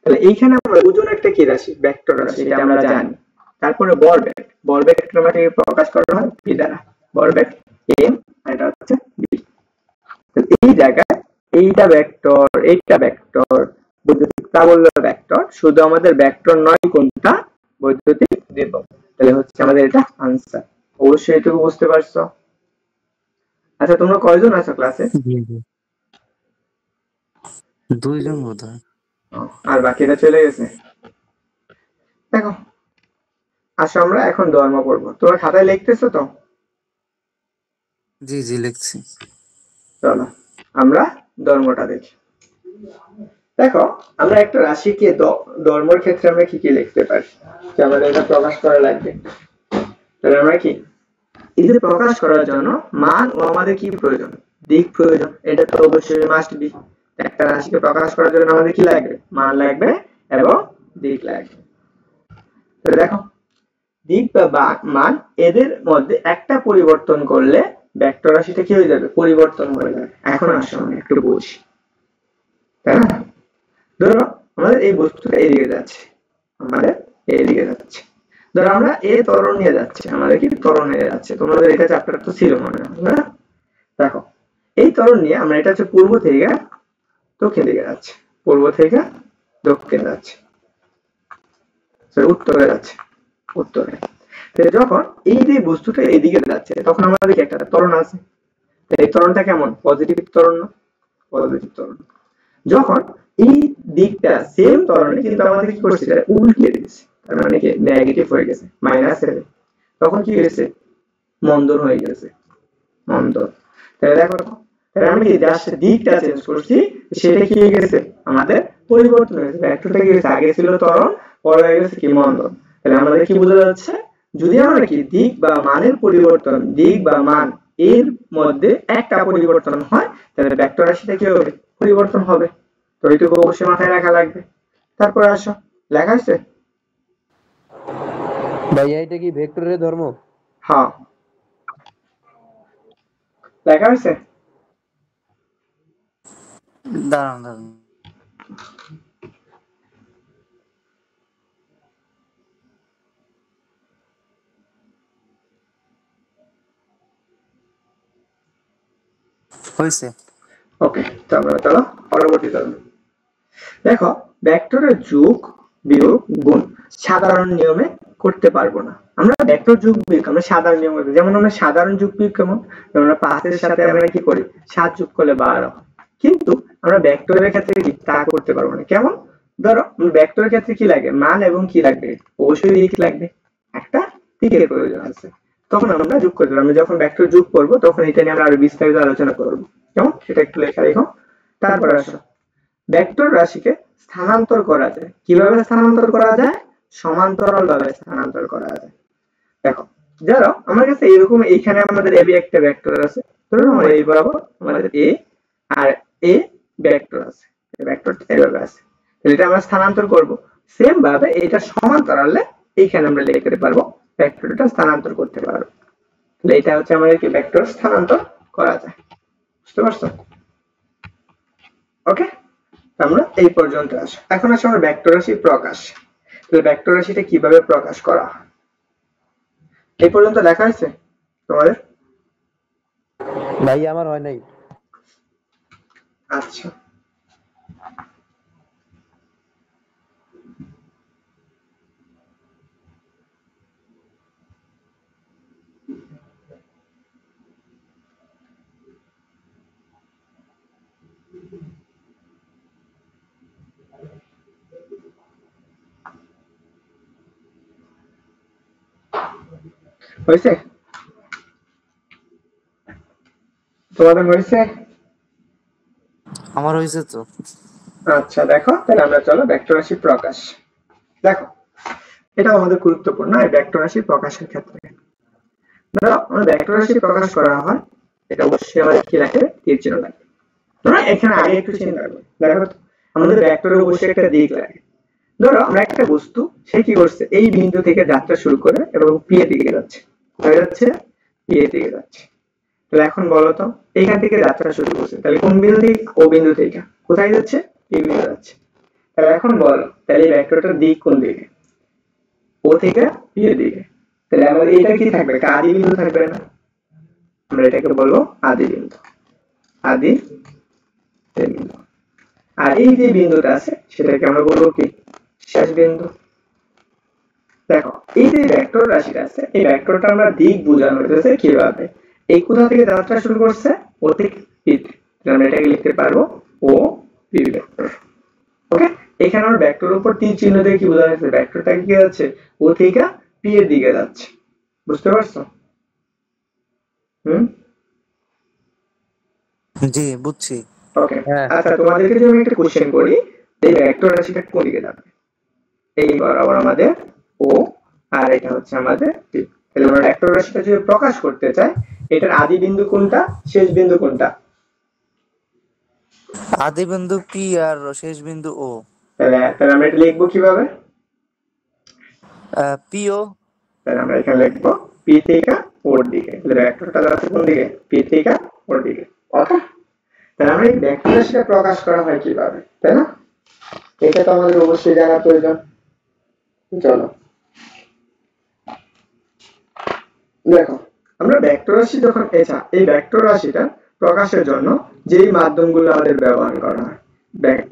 তাহলে এইখানে আমরা ওজন একটা কি রাশি? ভেক্টর রাশি, এটা আমরা জানি। তারপরে ভরবেগ, ভরবেগটা আমরা প্রকাশ করা হয় ভি দ্বারা। ভরবেগ এম আর এটা হচ্ছে ভি। এই জায়গায় এইটা ভেক্টর, এইটা ভেক্টর, বৈদ্যুতিক প্রাবল্য ভেক্টর, শুধু আমাদের ভেক্টর নয় কোনটা? বৈদ্যুতিক বিভব। তাহলে হচ্ছে আমাদের এটা আনসার। অবশ্যই এটুকু বুঝতে পারছো? আচ্ছা তোমরা কয়জন আছো ক্লাসে? জি জি। 2 জন বোধহয়। আর বাকিরা চলে গেছে। দেখো আসো আমরা এখন ধর্ম পড়বো। তোমরা খাতায় লিখতেছো তো? জি জি লিখছি। চলো আমরা ধর্মটা দেখি। দেখো আমরা একটা রাশিকে ধর্মের ক্ষেত্রে আমরা কি কি লিখতে পারি, যে আমাদের এটা প্রকাশ করা লাগবে, তাহলে আমরা কি এই যে প্রকাশ করার জন্য মান ও আমাদের কি প্রয়োজন, দিক প্রয়োজন, এটা তো অবশ্যই মাস্ট বি। একটা রাশিকে প্রকাশ করার জন্য আমাদের কি লাগবে, মান লাগবে এবং দিক লাগবে। তাহলে দেখো দিক বা মান এদের মধ্যে একটা পরিবর্তন করলে ভেক্টর রাশিটা কি হয়ে যাবে, পরিবর্তন হয়ে যাবে। এখন আসো আমরা একটু বুঝি, তাই না? ধরো আমাদের এই বস্তুটা এদিকে যাচ্ছে, আমাদের এদিকে যাচ্ছে, ধরো আমরা এ ত্বরণ নিয়ে যাচ্ছি, আমাদের কি ত্বরণ নিয়ে যাচ্ছে, তোমাদের এটা চ্যাপ্টার তো ছিল মনে হয় না? দেখো এই ত্বরণ নিয়ে আমরা এটা হচ্ছে পূর্ব থেকে দক্ষিণ দিকে যাচ্ছে, পূর্ব থেকে দক্ষিণ যাচ্ছে, উত্তরে যাচ্ছে, উত্তরে। যখন এই যে বস্তুটা এদিকে যাচ্ছে তখন আমাদের একটা ত্বরণ আছে, এই ত্বরণটা কেমন, পজিটিভ ত্বরণ না, পজিটিভ ত্বরণ। যখন এই দিকটা সেম ত্বরণে কিন্তু আমাদের কি করছে, এটা উল্টে দিয়েছে, তার মানে কি নেগেটিভ হয়ে গেছে, মাইনাস এর, তখন কি হয়েছে, মন্দন হয়ে গেছে, মন্দন। তাহলে দেখো, তাহলে আমি কি জাস্ট দিকটা চেঞ্জ করছি, সেটা কি হয়ে গেছে, আমাদের পরিবর্তন হয়েছে, ভেক্টরটা কি হয়েছে, আগে ছিল ত্বরণ, পরে হয়ে গেছে কি মন্দন। তাহলে আমাদের কি বোঝা যাচ্ছে, যদি আমরা কি দিক বা মানের পরিবর্তন, দিক বা মান এর মধ্যে একটা পরিবর্তন হয়, তাহলে ভেক্টর রাশিটা কি হবে, পরিবর্তন হবে। তো এইটুকু অবশ্যই মাথায় রাখা লাগবে। তারপরে আসো, লেখা আছে ভাইয়া এটা কি ভেক্টরের ধর্ম? হ্যাঁ, লেখা আছে। দাঁড়ান দাঁড়ান, হয়েছে। ওকে, তারপরে চলো পরবর্তী চলো। দেখো ভেক্টরের যোগ বিয়োগ গুণ সাধারণ নিয়মে করতে পারবো না। আমরা ভেক্টর যোগ বিয়োগ আমরা সাধারণ নিয়ম করবো, যেমন আমরা সাধারণ যোগ বিয়োগ কেমন, যেমন আমরা 5 এর সাথে আমরা কি করি, 7 যোগ করলে 12, কিন্তু আমরা ভেক্টরের ক্ষেত্রে কি তা করতে পারবো না। কেমন, ধরো ভেক্টরের ক্ষেত্রে কি লাগে, মান এবং কি লাগবে, অবশ্যই দিক লাগবে, একটা দিকের প্রয়োজন আছে, তখন আমরা যোগ করতে পারবো। আমরা যখন ভেক্টর যোগ করবো তখন এটা নিয়ে আমরা আরো বিস্তারিত আলোচনা করবো, কেমন সেটা একটু লেখা রেখো। তারপর আসো, ভেক্টর রাশিকে স্থানান্তর করা যায়, কিভাবে স্থানান্তর করা যায়, সমান্তরাল ভাবে স্থানান্তর করা যায়। দেখো ধরো আমার কাছে এরকম এইখানে আমাদের এবি একটা ভেক্টর আছে, ধরো আমার এই বরাবর আমাদের এ আর এ ভেক্টর আছে, এই ভেক্টরটা এইভাবে আছে, তাহলে এটা আমরা স্থানান্তর করব সেম ভাবে, এটা সমান্তরালে এইখানে আমরা লিখতে পারবো, ভেক্টরটা স্থানান্তর করতে পারবো। তাহলে এটা হচ্ছে আমাদের কি ভেক্টর স্থানান্তর করা যায়, বুঝতে পারছো? ওকে, আমরা এই পর্যন্ত আসি। এখন আসি আমরা ভেক্টর রাশি প্রকাশ। তাহলে ভেক্টর রাশিটা কিভাবে প্রকাশ করা হয়, এই পর্যন্ত লেখা আছে তোমাদের? ভাই আমার হয় নাই। আচ্ছা, হয়েছে, তোমাদের হয়েছে? আমার হয়েছে তো। আচ্ছা দেখো, তাহলে আমরা চলো ভেক্টর রাশি প্রকাশ। দেখো এটা আমাদের গুরুত্বপূর্ণ এই ভেক্টর রাশি প্রকাশের ক্ষেত্রে। ধরো আমরা ভেক্টর রাশি প্রকাশ করা হয়, এটা অবশ্যই আমাদের কি লাগে, তীর চিহ্ন লাগে। ধরো এখানে আগে একটু চিন্তা করো, দেখো আমাদের ভেক্টরে অবশ্যই একটা দিক লাগে। ধরো আমরা একটা বস্তু, সে কি করছে, এই বিন্দু থেকে যাত্রা শুরু করে এবং পি এর দিকে যাচ্ছে, কোথায় যাচ্ছে, পি এর দিকে যাচ্ছে। তাহলে এখন বলো তো, এইখান থেকে যাত্রা শুরু করছে, তাহলে কোন বিন্দু থেকে, ও বিন্দু থেকে কোথায় যাচ্ছে, পি বিন্দু যাচ্ছে। তাহলে এখন বলো, তাহলে এই ভেক্টরটার দিক কোন দিকে, ও থেকে পি এর দিকে। তাহলে আমাদের এটা কি থাকবে, একটা আদি বিন্দু থাকবে না, আমরা এটাকে বলবো আদি বিন্দু, আদি বিন্দু। আর এই যে বিন্দুটা আছে সেটাকে আমরা বলবো কি, শেষ বিন্দু। দেখো এই যে ভেক্টর রাশিটা আছে, এই ভেক্টরটা আমরা দিক বোঝানো হইতেছে কিভাবে, এই কোথা থেকে যাত্রা শুরু করছে, ও থেকে পি তে, আমরা এটাকে লিখতে পারবো ও পি ভেক্টর। ওকে, এখানে আমরা ভেক্টরের উপর তীর চিহ্ন দিয়ে কি বোঝানো হচ্ছে, ভেক্টরটা কি যাচ্ছে, ও থেকে পি এর দিকে যাচ্ছে, বুঝতে পারছো? হুম, জি বুঝছি। ওকে। হ্যাঁ আচ্ছা তোমাদেরকে যদি আমি একটা কোশ্চেন করি, এই ভেক্টর রাশিটা কোন দিকে যাবে, এই বরাবর আমাদের ও, আর এটা হচ্ছে আমাদের পি। তাহলে আমরা ভেক্টর রাশিটা যদি প্রকাশ করতে চাই, এটার আদি বিন্দু কোনটা, শেষ বিন্দু কোনটা? আদি বিন্দু পি আর শেষ বিন্দু ও। তাহলে তাহলে আমরা এটা লিখবো কিভাবে? পিও। তাহলে আমরা এখানে লিখবো পি থেকে ওর দিকে। তাহলে ভেক্টরটা যাচ্ছে কোন দিকে, পি থেকে ওর দিকে। ওকে, তাহলে আমরা এই ভেক্টর রাশিটা প্রকাশ করা হয় কিভাবে, তাই না? এটা তো আমাদের অবশ্যই জানা প্রয়োজন। চলো দেখো, আমরা ভেক্টর রাশি যখন এই ভেক্টর রাশিটা প্রকাশের জন্য যেই মাধ্যমগুলো আমাদের ব্যবহার করা হয়,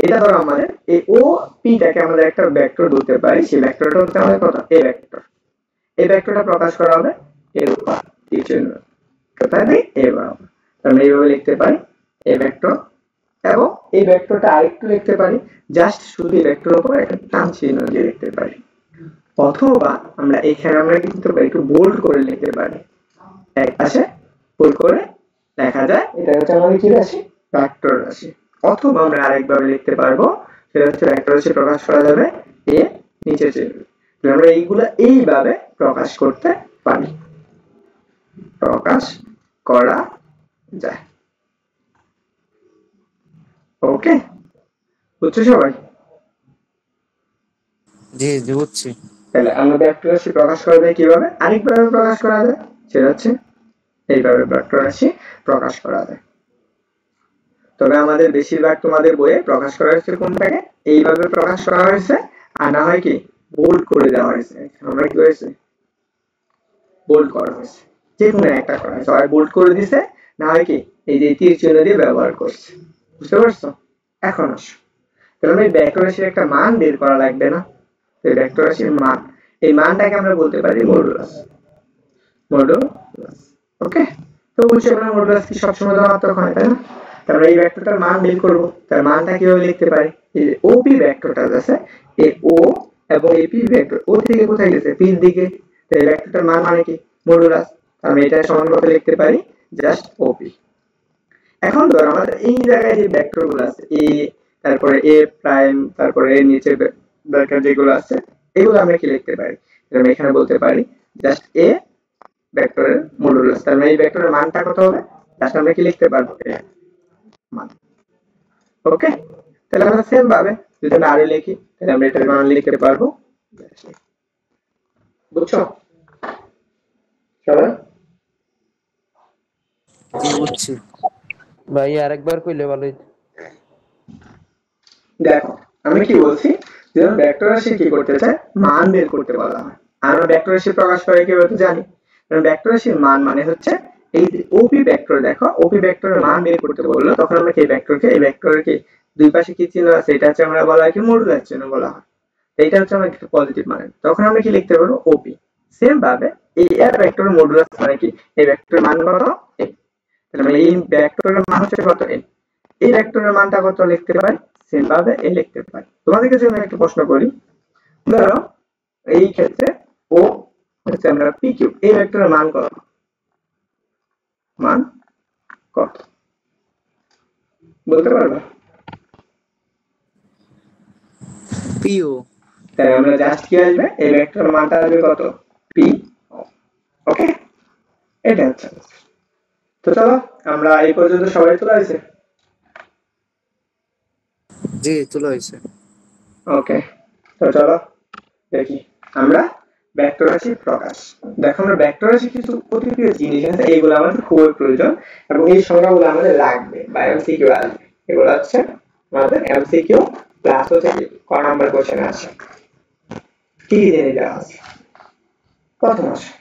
এটা ধরো আমাদের এই ও পিটাকে আমাদের একটা ভেক্টর ধরতে পারি, সেই ভেক্টরটা হচ্ছে আমাদের কত, এ ভেক্টর। এই ভেক্টরটা প্রকাশ করা হবে এর উপর তীর চিহ্ন, কোথায় দেই, এ বরাবর। আমরা এইভাবে লিখতে পারি এ ভেক্টর, এবং এই ভেক্টরটা আরেকটু লিখতে পারি, জাস্ট শুধু এই ভেক্টরের উপর একটা টান চিহ্ন দিয়ে লিখতে পারি। অথবা আমরা এখানে আমরা কিন্তু একটু বোল্ড করে লিখতে পারি, এক পাশে বোল্ড করে লেখা যায় এটা হচ্ছে আমাদের কি রাশি, ভেক্টর রাশি। অথবা আমরা আরেকভাবে লিখতে পারবো, সেটা হচ্ছে ভেক্টর রাশি প্রকাশ করা যাবে এ নিচে চিহ্ন। আমরা এইগুলা এইভাবে প্রকাশ করতে পারি, প্রকাশ করা যায়। ওকে, বুঝছো সবাই? জি জি বুঝছি। তাহলে আমরা ভেক্টর রাশি প্রকাশ করা যায় কিভাবে, আরেকভাবে প্রকাশ করা যায়, সেটা হচ্ছে এইভাবে ভেক্টর রাশি প্রকাশ করা যায়। তবে আমাদের বেশিরভাগ তোমাদের বইয়ে প্রকাশ করা হয়েছে কোনটাকে, এইভাবে প্রকাশ করা হয়েছে, আর না হয় কি বোল্ড করে দেওয়া হয়েছে। আমরা কি হয়েছে, বোল্ড করা হয়েছে, যে কোনো একটা করা হয়েছে, হয় বোল্ড করে দিছে, না হয় কি এই যে তীর চিহ্ন দিয়ে ব্যবহার করছে। বুঝতে পারছো? এখন আসো, তাহলে আমরা এই ভেক্টর রাশির একটা মান বের করা লাগবে না? এই ভেক্টর রাশির মান, এই মানটাকে আমরা বলতে পারি মডুলাস। মডুলাস, ওকে। তো অবশ্যই আমরা মডুলাস কি সবসময় ধনাত্মক হয়, তাই না? তাহলে এই ভেক্টরটার মান বের করব, তার মানটা কিভাবে লিখতে পারি, এই যে ওপি ভেক্টরটা আছে, এই ও এবং এই পি ভেক্টর ও থেকে কোথায় গেছে, পি এর দিকে। এই ভেক্টরটার মান মানে কি, মডুলাস। আমরা এটা সমান করে লিখতে পারি জাস্ট ওপি। এখন ধর আমাদের এই জায়গায় যে ভেক্টরগুলো আছে, এ, তারপরে এ প্রাইম, তারপরে এর নিচে ভেক্টর যেগুলো আছে, এগুলো আমরা কি লিখতে পারি, আমরা এখানে বলতে পারি জাস্ট এ ভেক্টরের মডুলাস। তার মানে এই ভেক্টরের মানটা কত হবে, জাস্ট আমরা কি লিখতে পারবো, এ মান। ওকে, তাহলে আমরা সেম ভাবে যদি আমরা আরো লিখি, তাহলে আমরা এটার মান লিখতে পারবো। বুঝছো সবাই? জি বুঝছি। ভাই আরেকবার কইলে ভালো হইতো। দেখো আমি কি বলছি, যেমন ভেক্টর রাশি কি করতে চায়, মান বের করতে বলা হয়। আমরা ভেক্টর রাশি প্রকাশ করে কিভাবে জানি, কারণ ভেক্টর রাশির মান মানে হচ্ছে এই যে ওপি ভেক্টর, দেখো ওপি ভেক্টরের মান বের করতে বললো, তখন আমরা এই ভেক্টরকে, এই ভেক্টরের দুই পাশে কি চিহ্ন আছে, এটা হচ্ছে আমরা বলা হয় কি মডুলাস চিহ্ন বলা হয়। এইটা হচ্ছে আমাদের পজিটিভ মানে, তখন আমরা কি লিখতে পারবো, ওপি। সেম ভাবে এই এর ভেক্টরের মডুলাস মানে কি, এই ভেক্টরের মান কত, a। তাহলে আমরা এই ভেক্টরের মান হচ্ছে কত, a। এই ভেক্টরের মানটা কত লিখতে পারি, সেম ভাবে এ লিখতে পারি। তোমাদেরকে যদি আমি একটা প্রশ্ন করি, ধরো এই ক্ষেত্রে ও হচ্ছে আমরা পি কিউ, এই ভেক্টরের মান কত, মান কত বলতে পারবে? পিও। তাই আমরা জাস্ট কি আসবে, এই ভেক্টরের মানটা আসবে কত, পি। ওকে, এটা হচ্ছে। তো চলো আমরা এই পর্যন্ত সবাই চলে আসছে। জি চলে হয়েছে। ওকে, তো চলো দেখি আমরা ভেক্টর রাশি প্রকাশ। দেখো আমরা ভেক্টর রাশি কিছু অতিপ্রিয় জিনিস আছে, এইগুলো আমাদের খুবই প্রয়োজন, এবং এই সংজ্ঞাগুলো আমাদের লাগবে বা এমসিকিউ আসবে। এগুলো হচ্ছে আমাদের এমসিকিউ প্লাস হচ্ছে ক নাম্বার কোশ্চেন আছে, কি কি জেনে যাওয়া আছে প্রথম আসে।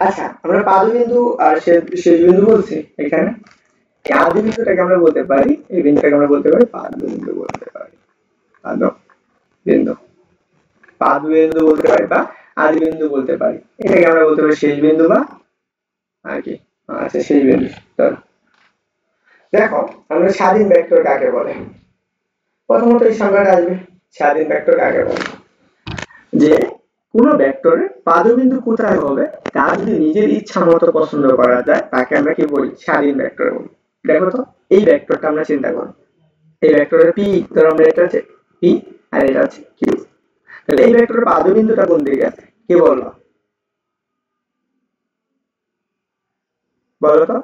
আচ্ছা, আমরা পাদবিন্দু আর শেষ বিন্দু বলছি এখানে, এই আদি বিন্দুটাকে আমরা বলতে পারি, এই বিন্দুটাকে আমরা বলতে পারি পাদবিন্দু বলতে পারি, পাদবিন্দু, পাদবিন্দু বলতে পারি বা আদি বিন্দু বলতে পারি। এটাকে আমরা বলতে পারি শেষ বিন্দু বা আর কি, আচ্ছা শেষ বিন্দু। দেখো আমরা স্বাধীন ভেক্টর কাকে বলে, প্রথমত এই সংজ্ঞাটা আসবে, স্বাধীন ভেক্টর কাকে বলে, যে কোন ভেক্টরের পাদবিন্দু কোথায় হবে তা যদি নিজের ইচ্ছা মতো পছন্দ করা যায়, তাকে আমরা কি বলি, স্বাধীন ভেক্টর বলি। দেখো তো এই ভেক্টরটা আমরা চিন্তা করি, এই ভেক্টরের পি, ধরো আমরা এটা পি, আর এটা হচ্ছে কিউ। তাহলে এই ভেক্টরের পাদবিন্দুটা কোন দিকে আছে কে বললো, বলো তো?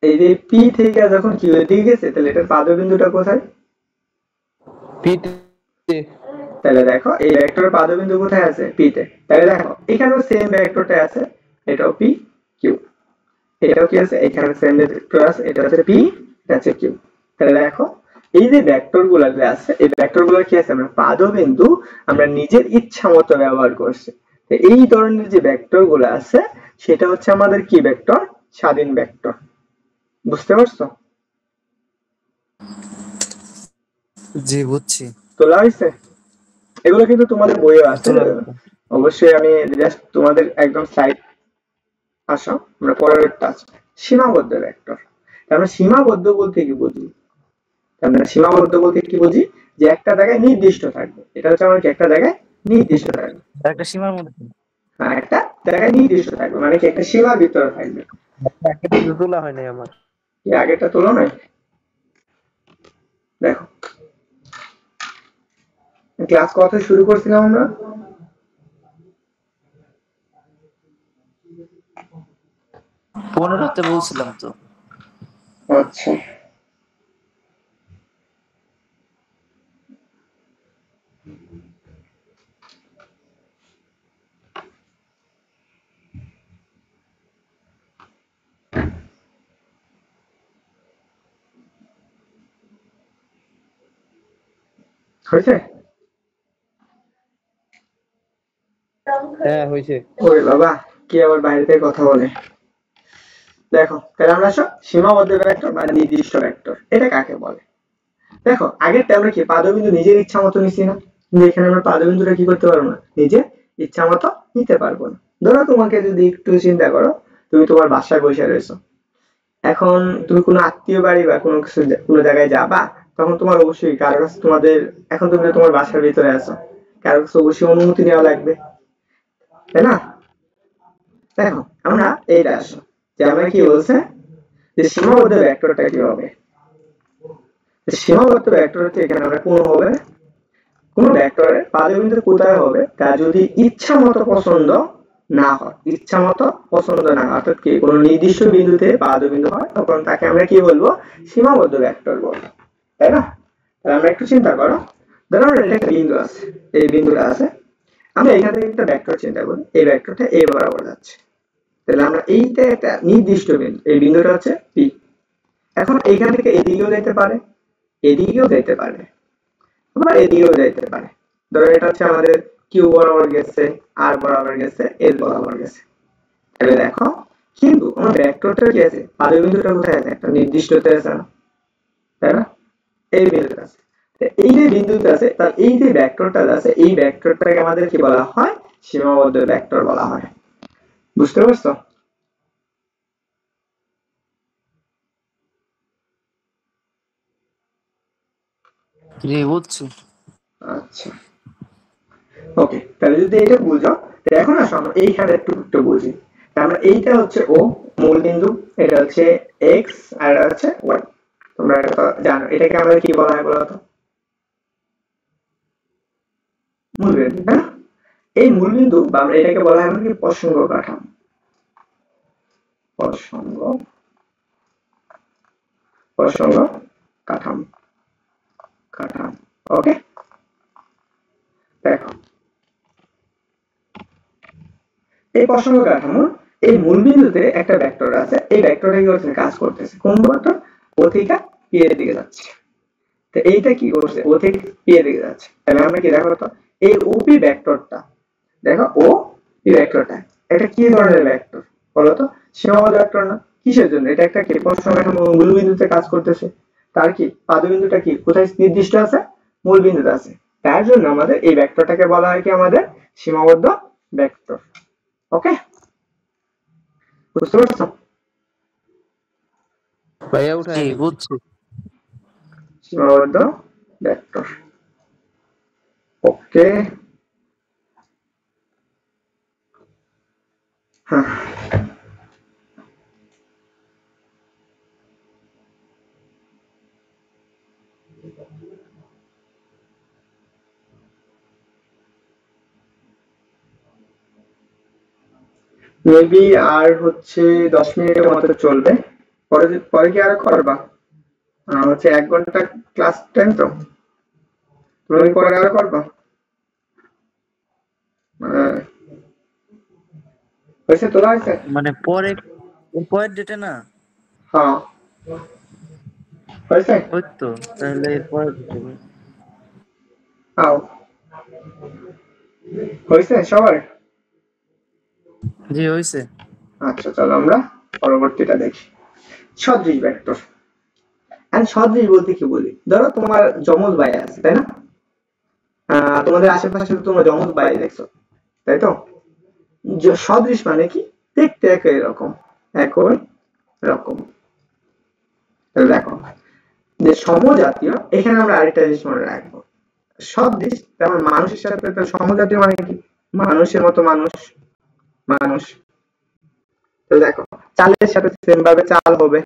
এই যে পি থেকে যখন কিউ এর দিকে গেছে তাহলে এটার পাদবিন্দুটা কোথায়? পিতে। তাহলে দেখো এই ভেক্টরের পাদবিন্দু কোথায় আছে? পি তে। তাহলে দেখো এখানেও সেম ভেক্টরটা আছে, এটাও পি কিউ, এটাও কি আছে, এখানে সেম ভেক্টর আছে, এটা হচ্ছে পি, এটা হচ্ছে কিউ। তাহলে দেখো এই যে ভেক্টর গুলো যে আছে এই ভেক্টর গুলো কি আছে, আমরা পাদবিন্দু আমরা নিজের ইচ্ছা মতো ব্যবহার করছি। তো এই ধরনের যে ভেক্টর গুলো আছে সেটা হচ্ছে আমাদের কি ভেক্টর? স্বাধীন ভেক্টর। বুঝতে পারছো? জি বুঝছি। তোলা হয়েছে? এগুলো কিন্তু তোমাদের বইয়ে আছে, তোলা হয়েছে। অবশ্যই আমি জাস্ট তোমাদের একদম সাইড আসো, আমরা পরের টাচ সীমাবদ্ধ ভেক্টর। আমরা সীমাবদ্ধ বলতে কি বুঝি? আমরা সীমাবদ্ধ বলতে কি বুঝি? যে একটা জায়গায় নির্দিষ্ট থাকবে, এটা হচ্ছে আমার কি একটা জায়গায় নির্দিষ্ট থাকবে। একটা সীমার মধ্যে। হ্যাঁ, একটা জায়গায় নির্দিষ্ট থাকবে মানে কি একটা সীমার ভিতরে থাকবে। একটা কিন্তু তোলা হয় নাই আমার। কি আগেরটা তুলনায় দেখো ক্লাস কত শুরু করছিলাম আমরা? পনেরোতে বলছিলাম তো। আচ্ছা, হয়েছে? হ্যাঁ হয়েছে। ওরে বাবা, কি আবার বাইরে থেকে কথা বলে। দেখো তাহলে আমরা সব সীমাবদ্ধ ভেক্টর বা নির্দিষ্ট ভেক্টর এটা কাকে বলে? দেখো আগেরটা আমরা কি পাদবিন্দু নিজের ইচ্ছা মতো নিছি না, কিন্তু এখানে আমরা পাদবিন্দুটা কি করতে পারবো না, নিজের ইচ্ছা মতো নিতে পারবো না। ধরো তোমাকে যদি একটু চিন্তা করো, তুমি তোমার বাসায় বসে রয়েছো, এখন তুমি কোনো আত্মীয় বাড়ি বা কোনো কিছু কোনো জায়গায় যাবা, তখন তোমার অবশ্যই কারো কাছে তোমাদের, এখন তুমি তোমার বাসার ভিতরে আছো, কারো কাছে অবশ্যই অনুমতি নেওয়া লাগবে, তাই না? দেখো আমরা এইটা আসো যে আমরা কি বলছে যে সীমাবদ্ধ ভেক্টরটা কি হবে? সীমাবদ্ধ ভেক্টর হচ্ছে এখানে আমরা কোন হবে, কোন ভেক্টরের পাদবিন্দু কোথায় হবে তা যদি ইচ্ছা মতো পছন্দ না হয়, ইচ্ছা মতো পছন্দ না হয়, অর্থাৎ কি কোনো নির্দিষ্ট বিন্দুতে পাদবিন্দু হয়, তখন তাকে আমরা কি বলবো? সীমাবদ্ধ ভেক্টর বলবো, তাই না? তাহলে আমরা একটু চিন্তা করো, ধরো এটা একটা বিন্দু আছে, এই বিন্দুটা আছে, আমরা এখান থেকে একটা ভেক্টর চিন্তা করি, এই ভেক্টরটা এই বরাবর যাচ্ছে, তাহলে আমরা এইটা একটা নির্দিষ্ট বিন্দু, এই বিন্দুটা হচ্ছে পি। এখন এইখান থেকে এদিকেও যেতে পারে, এদিকেও যেতে পারে, আবার এদিকেও যেতে পারে। ধরো এটা হচ্ছে আমাদের কিউ বরাবর গেছে, আর বরাবর গেছে, এল বরাবর গেছে। তাহলে দেখো কিন্তু আমার ভেক্টরটা কি আছে, পাদবিন্দুটা কোথায় আছে? একটা নির্দিষ্টতে আছে না, তাই না? এই বিন্দুতে আছে। এই যে বিন্দুতে আছে তার এই যে ভেক্টরটা আছে এই ভেক্টরটাকে আমাদের কি বলা হয়? সীমাবদ্ধ ভেক্টর বলা হয়। বুঝতে পারছো? জি বুঝছি। আচ্ছা, ওকে, তাহলে যদি এটা বুঝো, তাহলে এখন আসো আমরা এইখানে একটু একটু বুঝি। আমরা এইটা হচ্ছে ও মূল বিন্দু, এটা হচ্ছে এক্স আর এটা হচ্ছে ওয়াই। তোমরা এটা তো জানো, এটাকে আমাদের কি বলা হয় বলো তো? মূল বিন্দু, তাই না? এই মূল বিন্দু বা আমরা এটাকে বলা হয় কি প্রসঙ্গ কাঠামো, প্রসঙ্গ প্রসঙ্গ কাঠামো, কাঠামো। ওকে, দেখো এই প্রসঙ্গ কাঠামো এই মূল বিন্দুতে একটা ভেক্টর আছে, এই ভেক্টরটা কি করছে? কাজ করতেছে। কোন ভেক্টর? ও থেকে পি এর দিকে যাচ্ছে। তো এইটা কি করছে? ও থেকে পি এর দিকে যাচ্ছে। তাহলে আমরা কি দেখো তো এই ওপি ভেক্টরটা, দেখো ও পি ভেক্টরটা এটা কি ধরনের ভেক্টর বলো তো? সীমাবদ্ধ ভেক্টর না? কিসের জন্য? এটা একটা কি প্রসঙ্গ কাঠামো মূল বিন্দুতে কাজ করতেছে, তার কি পাদবিন্দুটা কি কোথায় নির্দিষ্ট আছে? মূল বিন্দুতে আছে। তার জন্য আমাদের এই ভেক্টরটাকে বলা হয় কি আমাদের সীমাবদ্ধ ভেক্টর। ওকে, বুঝতে পারছো? ভাইয়া উঠায় জি নেই। বুঝছি। সীমাবদ্ধ ভেক্টর। ওকে, হ্যাঁ, মেবি আর হচ্ছে 10 মিনিটের মতো চলবে। পরে পরে কি আর করবা? হচ্ছে 1 ঘন্টা ক্লাস টাইম তো, তুমি পরে আর করবা? আহ, হয়েছে, তোলা হয়েছে? মানে পরে পরের ডেটে না? হ্যাঁ, হয়েছে। ওই তো, তাহলে এরপর আও, হয়েছে সবার? জি হইছে। আচ্ছা, চলো আমরা পরবর্তীটা দেখি। সদৃশ ভেক্টর। আর সদৃশ বলতে কি বলি, ধরো তোমার যমজ ভাই আছে, তাই না? তোমাদের আশেপাশে তো তোমরা যমজ ভাই দেখছো, তাই তো? সদৃশ মানে কি, দেখতে একই রকম, একই রকম। তাহলে দেখো যে সমজাতীয়, এখানে আমরা আরেকটা জিনিস মনে রাখবো। সদৃশ তেমন মানুষের সাথে তো সমজাতীয় মানে কি, মানুষের মতো মানুষ, মানুষ। তো দেখো চালের সাথে সেম ভাবে চাল হবে,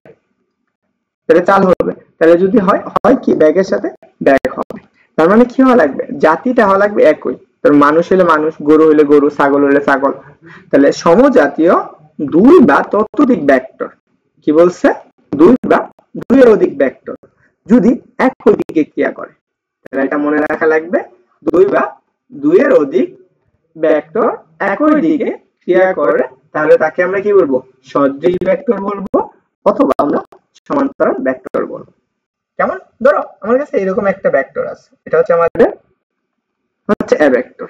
তাহলে চাল হবে। তাহলে যদি হয় হয় কি, ব্যাগের সাথে ব্যাগ হবে। তার মানে কি হওয়া লাগবে, জাতিটা হওয়া লাগবে একই। তোর মানুষ হলে মানুষ, গরু হলে গরু, ছাগল হলে ছাগল। তাহলে সমজাতীয় দুই বা ততোধিক ভেক্টর, কি বলছে, দুই বা দুইয়ের অধিক ভেক্টর যদি একই দিকে ক্রিয়া করে, তাহলে এটা মনে রাখা লাগবে, দুই বা দুইয়ের অধিক ভেক্টর একই দিকে ক্রিয়া করে, তাহলে তাকে আমরা কি বলবো, সদৃশ ভেক্টর বলবো, অথবা আমরা সমান্তরাল ভেক্টর বলবো। কেমন? ধরো আমার কাছে এরকম একটা ভেক্টর আছে, এটা হচ্ছে আমাদের হচ্ছে এ ভেক্টর,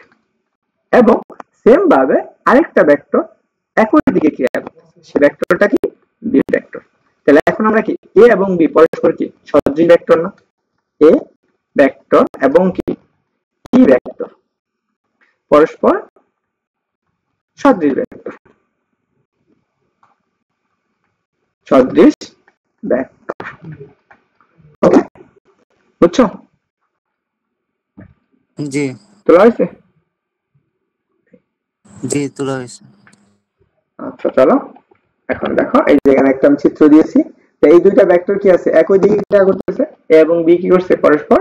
এবং সেম ভাবে আরেকটা ভেক্টর একই দিকে ক্রিয়া করতেছে, সেই ভেক্টরটা কি, বি ভেক্টর। তাহলে এখন আমরা কি, এ এবং বি পরস্পর কি সদৃশ ভেক্টর না? এ ভেক্টর এবং কি বি ভেক্টর পরস্পর সদৃশ ভেক্টর, সদৃশ ভেক্টর। ওকে, বুঝছো? জি তোলা হয়েছে? জি তোলা হয়েছে। আচ্ছা, চলো এখন দেখো, এই যে এখানে একটা আমি চিত্র দিয়েছি। তো এই দুইটা ভেক্টর কি আছে, একই দিকে ক্রিয়া করতেছে, এ এবং বি কি করছে, পরস্পর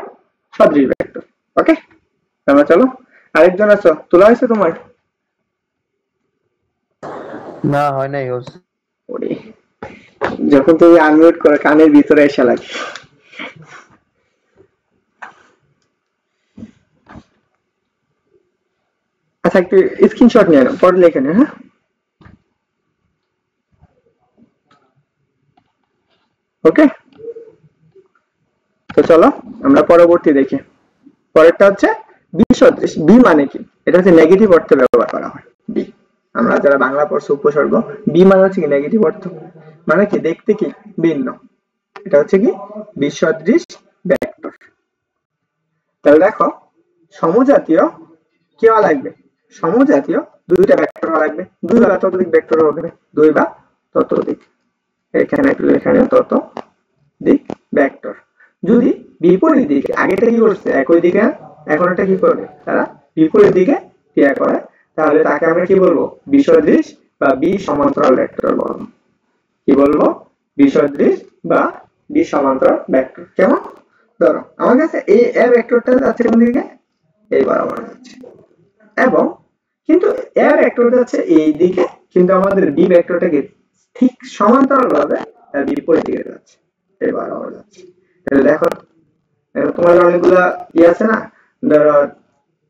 সদৃশ ভেক্টর। ওকে, আমরা চলো, আরেকজন আছো, তোলা হয়েছে তোমার? না হয় নাই ওর। ওরে, যখন তুমি আনমিউট করো কানের ভিতরে এসে লাগে। আচ্ছা, একটু স্ক্রিনশট নিয়ে নাও, পরে লিখে নিও, হ্যাঁ? ওকে, তো চলো আমরা পরবর্তী দেখি। পরেরটা হচ্ছে বি সদৃশ। বি মানে কি, এটা হচ্ছে নেগেটিভ অর্থে ব্যবহার করা হয় বি। আমরা যারা বাংলা পড়ছি উপসর্গ, বি মানে হচ্ছে কি নেগেটিভ অর্থ, মানে কি দেখতে কি ভিন্ন, এটা হচ্ছে কি বি সদৃশ ভেক্টর। তাহলে দেখো সমজাতীয় কি হওয়া লাগবে, সমজাতীয় দুইটা ভেক্টর হওয়া লাগবে, দুই বা ততোধিক ভেক্টর হবে, দুই বা ততোধিক, এখানে এখানে ততোধিক ভেক্টর যদি বিপরীত দিকে, আগেটা কি করছে একই দিকে, এখন এটা কি করবে, তারা বিপরীত দিকে ক্রিয়া করে, তাহলে তাকে আমরা কি বলবো, বিসদৃশ বা বি সমান্তরাল ভেক্টর বলবো। কি বলবো, বিসদৃশ বা বি সমান্তরাল ভেক্টর। কেমন? ধরো আমার কাছে এই এ ভেক্টরটা যাচ্ছে কোন দিকে, এই বরাবর যাচ্ছে, এবং কিন্তু এ ভেক্টর যাচ্ছে এই দিকে, কিন্তু আমাদের বি ভেক্টরটাকে ঠিক সমান্তরাল ভাবে তার বিপরীত দিকে যাচ্ছে, এই বরাবর যাচ্ছে। তাহলে দেখো তোমার অনেকগুলা ই আছে না, ধরো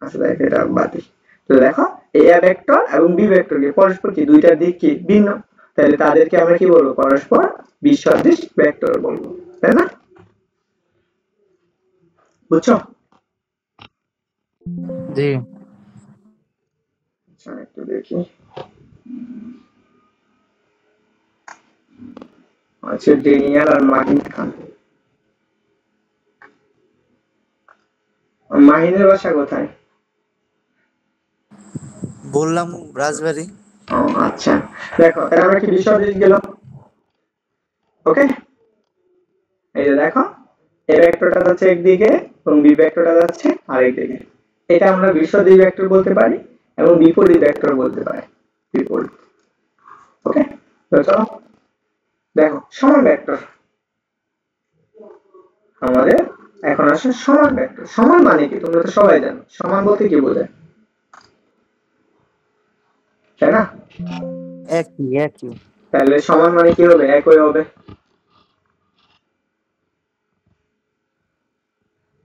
আসলে এটা বাতি। তো দেখো এই এ ভেক্টর এবং বি ভেক্টর কি পরস্পর কি দুইটার দিক কি ভিন্ন, তাহলে তাদেরকে আমরা কি বলবো, পরস্পর বিসদৃশ ভেক্টর বলবো, তাই না? বুঝছো? জি আচ্ছা, একটু দেখি। আচ্ছা, ডেনিয়াল আর মাহিন খান। মাহিনের বাসা কোথায়? বললাম রাজবাড়ি। ও আচ্ছা, দেখো তাহলে আমরা কি বিসদৃশ গেল। ওকে, এই যে দেখো এ ভেক্টরটা যাচ্ছে একদিকে এবং বি ভেক্টরটা যাচ্ছে আরেক দিকে, এটা আমরা বিসদৃশ ভেক্টর বলতে পারি এবং বিপরীত ভেক্টর বলতে পারি, বিপরীত। ওকে, তো চলো দেখো সমান ভেক্টর, আমাদের এখন আসে সমান ভেক্টর। সমান মানে কি তোমরা তো সবাই জানো, সমান বলতে কি বোঝায়, তাই না? একই একই। তাহলে সমান মানে কি হবে? একই হবে।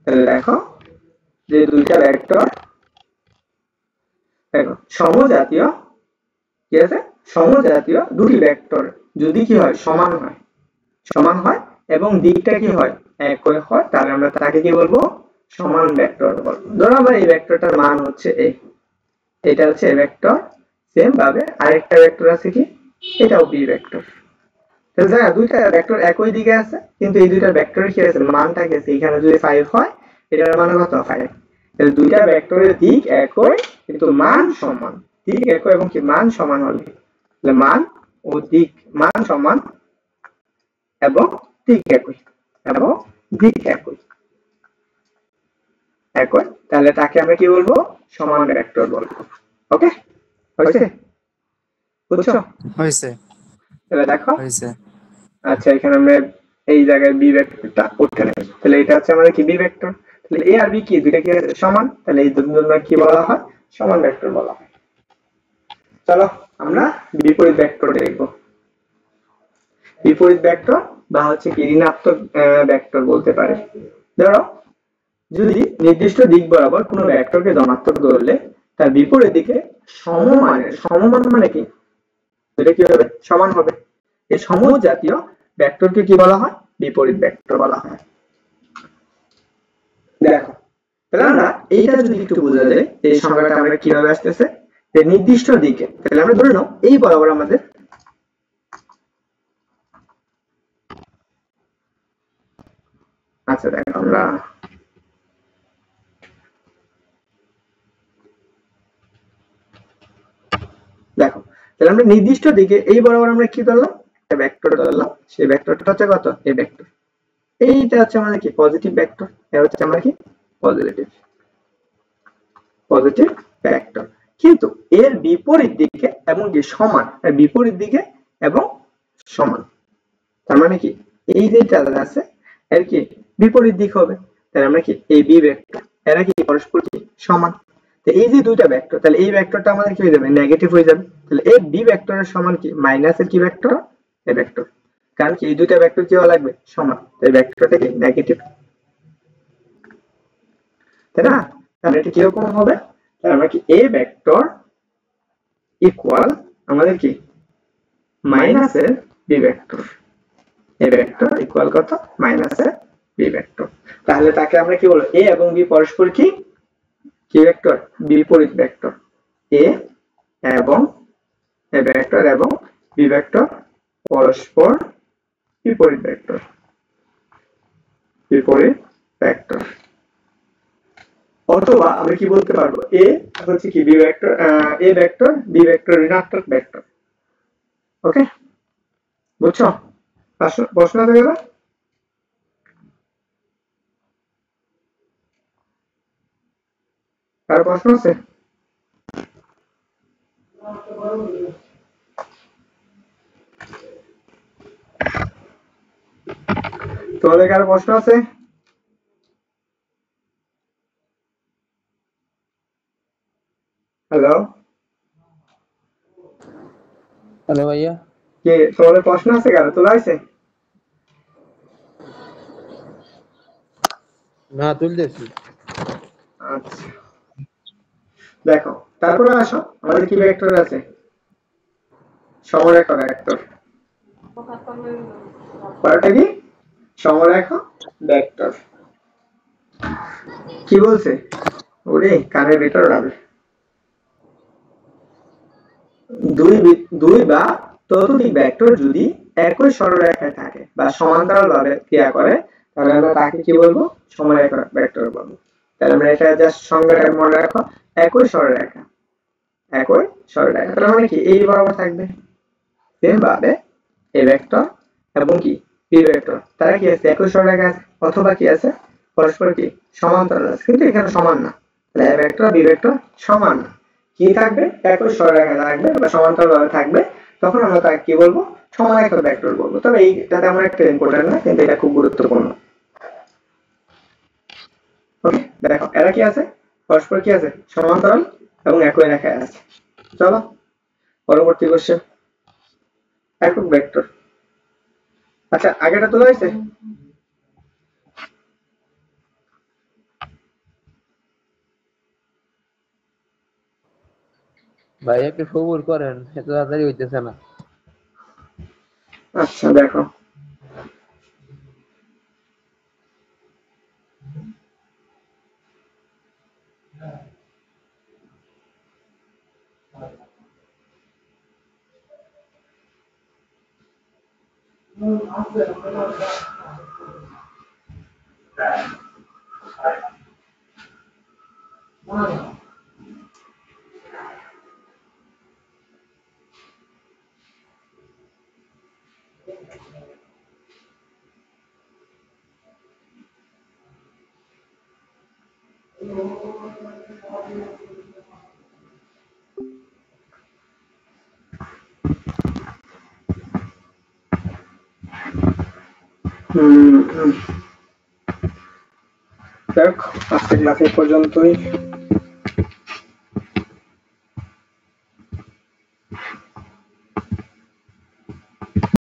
তাহলে দেখো যে দুইটা ভেক্টর দেখো সমজাতীয়, কি আছে? সমজাতীয় দুটি ভেক্টর যদি কি হয়? সমান হয় এবং দিকটা কি হয়? একই হয়, তাহলে আমরা তাকে কি বলবো? সমান ভেক্টর বলবো। ধরো আমরা এই ভেক্টরটার মান হচ্ছে a, এটা হচ্ছে a ভেক্টর, সেম ভাবে আরেকটা ভেক্টর আছে কি? এটাও b ভেক্টর। তাহলে দেখা দুইটা ভেক্টর একই দিকে আছে, কিন্তু এই দুইটা ভেক্টরের কি আছে? মানটা কি আছে? এখানে যদি 5 হয়, এটার মান কত? 5। তাহলে দুইটা ভেক্টরের দিক একই কিন্তু মান সমান। দিক একই এবং কি মান সমান হলে, তাহলে মান ও দিক, মান সমান এবং দিক একই, তাহলে তাকে আমরা কি বলবো? সমান ভেক্টর বলবো। ওকে, হয়েছে? বুঝছো? হয়েছে তাহলে দেখো, হয়েছে। আচ্ছা এখানে আমরা এই জায়গায় বি ভেক্টরটা উঠে নেব। তাহলে এটা হচ্ছে আমাদের কি? B vector. তাহলে এ আর বি কি দুইটা কি সমান? তাহলে এই দুটো কি বলা হয়? সমান ভেক্টর বলা হয়। চলো আমরা বিপরীত ভেক্টর দেখব। বিপরীত ভেক্টর বা হচ্ছে কি ঋণাত্মক ভেক্টর বলতে পারে। ধরো যদি নির্দিষ্ট দিক বরাবর কোনো ভেক্টরকে ধনাত্মক ধরলে তার বিপরীত দিকে সমমান মানে কি? এটা কি হবে? সমান হবে। এই সমজাতীয় ভেক্টরকে কি বলা হয়? বিপরীত ভেক্টর বলা হয়। দেখো তাহলে আমরা এইটা যদি একটু বোঝা যায়, এই সংজ্ঞাটা আমরা কিভাবে আসতেছে, যে নির্দিষ্ট দিকে, তাহলে আমরা ধরে নাও এই বরাবর আমাদের আচ্ছা দেখো আমরা দেখো তাহলে আমরা নির্দিষ্ট দিকে এই বরাবর আমরা কি ধরলাম? একটা ভেক্টর ধরলাম, সেই ভেক্টরটা হচ্ছে কত? এই ভেক্টর। এইটা হচ্ছে আমাদের কি? Positive vector. এটা হচ্ছে আমরা কি? Positive vector. কিন্তু এর বিপরীত দিকে এবং যে সমান, এর বিপরীত দিকে এবং সমান, তার মানে কি? এই যেটা আছে এর কি বিপরীত দিক হবে। তাহলে আমরা কি? এই বি ভেক্টর, এরা কি পরস্পর কি সমান? তো এই যে দুইটা ভেক্টর, তাহলে এই ভেক্টরটা আমাদের কি হয়ে যাবে? নেগেটিভ হয়ে যাবে। তাহলে এই বি ভেক্টরের সমান কি? মাইনাসের কি ভেক্টর? A vector. কারণ কি এই দুইটা ভেক্টর কি হওয়া লাগবে? সমান। এই ভেক্টরটা কি নেগেটিভ, তাই না? তাহলে এটা কিরকম হবে? তাহলে আমরা কি এ ভেক্টর ইকুয়াল আমাদের কি মাইনাসের B vector. A vector equal কত? মাইনাসের বি ভেক্টর। তাহলে তাকে আমরা কি বলবো? এ এবং বি পরস্পর কি কি ভেক্টর? বিপরীত ভেক্টর। এ এবং এ ভেক্টর এবং বি ভেক্টর পরস্পর বিপরীত ভেক্টর। বিপরীত ভেক্টর। অথবা আমরা কি বলতে পারবো? এ হচ্ছে কি B vector, A vector B vector ঋণাত্মক ভেক্টর। ওকে, বুঝছো? প্রশ্ন আছে গেল? কারো প্রশ্ন আছে? তোমাদের কারো প্রশ্ন আছে? হ্যালো হ্যালো ভাইয়া, কে তোমাদের প্রশ্ন আছে? কারো তোলা হয়েছে? না তুলতেছি। আচ্ছা দেখো তারপরে আসো, আমাদের কি ভেক্টর আছে? সমরেখা ভেক্টর। পরেরটা কি? সমরেখা ভেক্টর। কি বলছে? ওরে কানের ভেতর যাবে। দুই বা ততোধিক ভেক্টর যদি একই সরলরেখায় থাকে বা সমান্তরালভাবে ক্রিয়া করে, তাহলে আমরা তাকে কি বলবো? সমরেখা ভেক্টর বলবো। তাহলে আমরা এটা জাস্ট সংজ্ঞাটা মনে রাখো, একই সরলরেখা, একই সরলরেখা তার মানে কি এই বরাবর থাকবে, সেম ভাবে এই ভেক্টর এবং কি বি ভেক্টর তারা কি আছে? একই সরলরেখা আছে, অথবা কি আছে? পরস্পর কি সমান্তরাল আছে, কিন্তু এখানে সমান না। তাহলে এ ভেক্টর বি ভেক্টর সমান না, কি থাকবে? একই সরলরেখা থাকবে বা সমান্তরালভাবে থাকবে, তখন আমরা তাকে কি বলবো? সমান্তরাল ভেক্টর বলবো। তবে এইটা তেমন একটা ইম্পর্টেন্ট না, কিন্তু এটা খুব গুরুত্বপূর্ণ। ওকে, দেখো এরা কি আছে? পরস্পর কি আছে? সমান্তরাল এবং একই রেখায় আছে। চলো পরবর্তী কোশ্চেন। একক ভেক্টর। আচ্ছা আগেটা তোলা হয়েছে? ভাই একটু সবুর করেন, এত তাড়াতাড়ি হইতেছে না। আচ্ছা দেখো, যাক আজকে ক্লাস এই পর্যন্তই।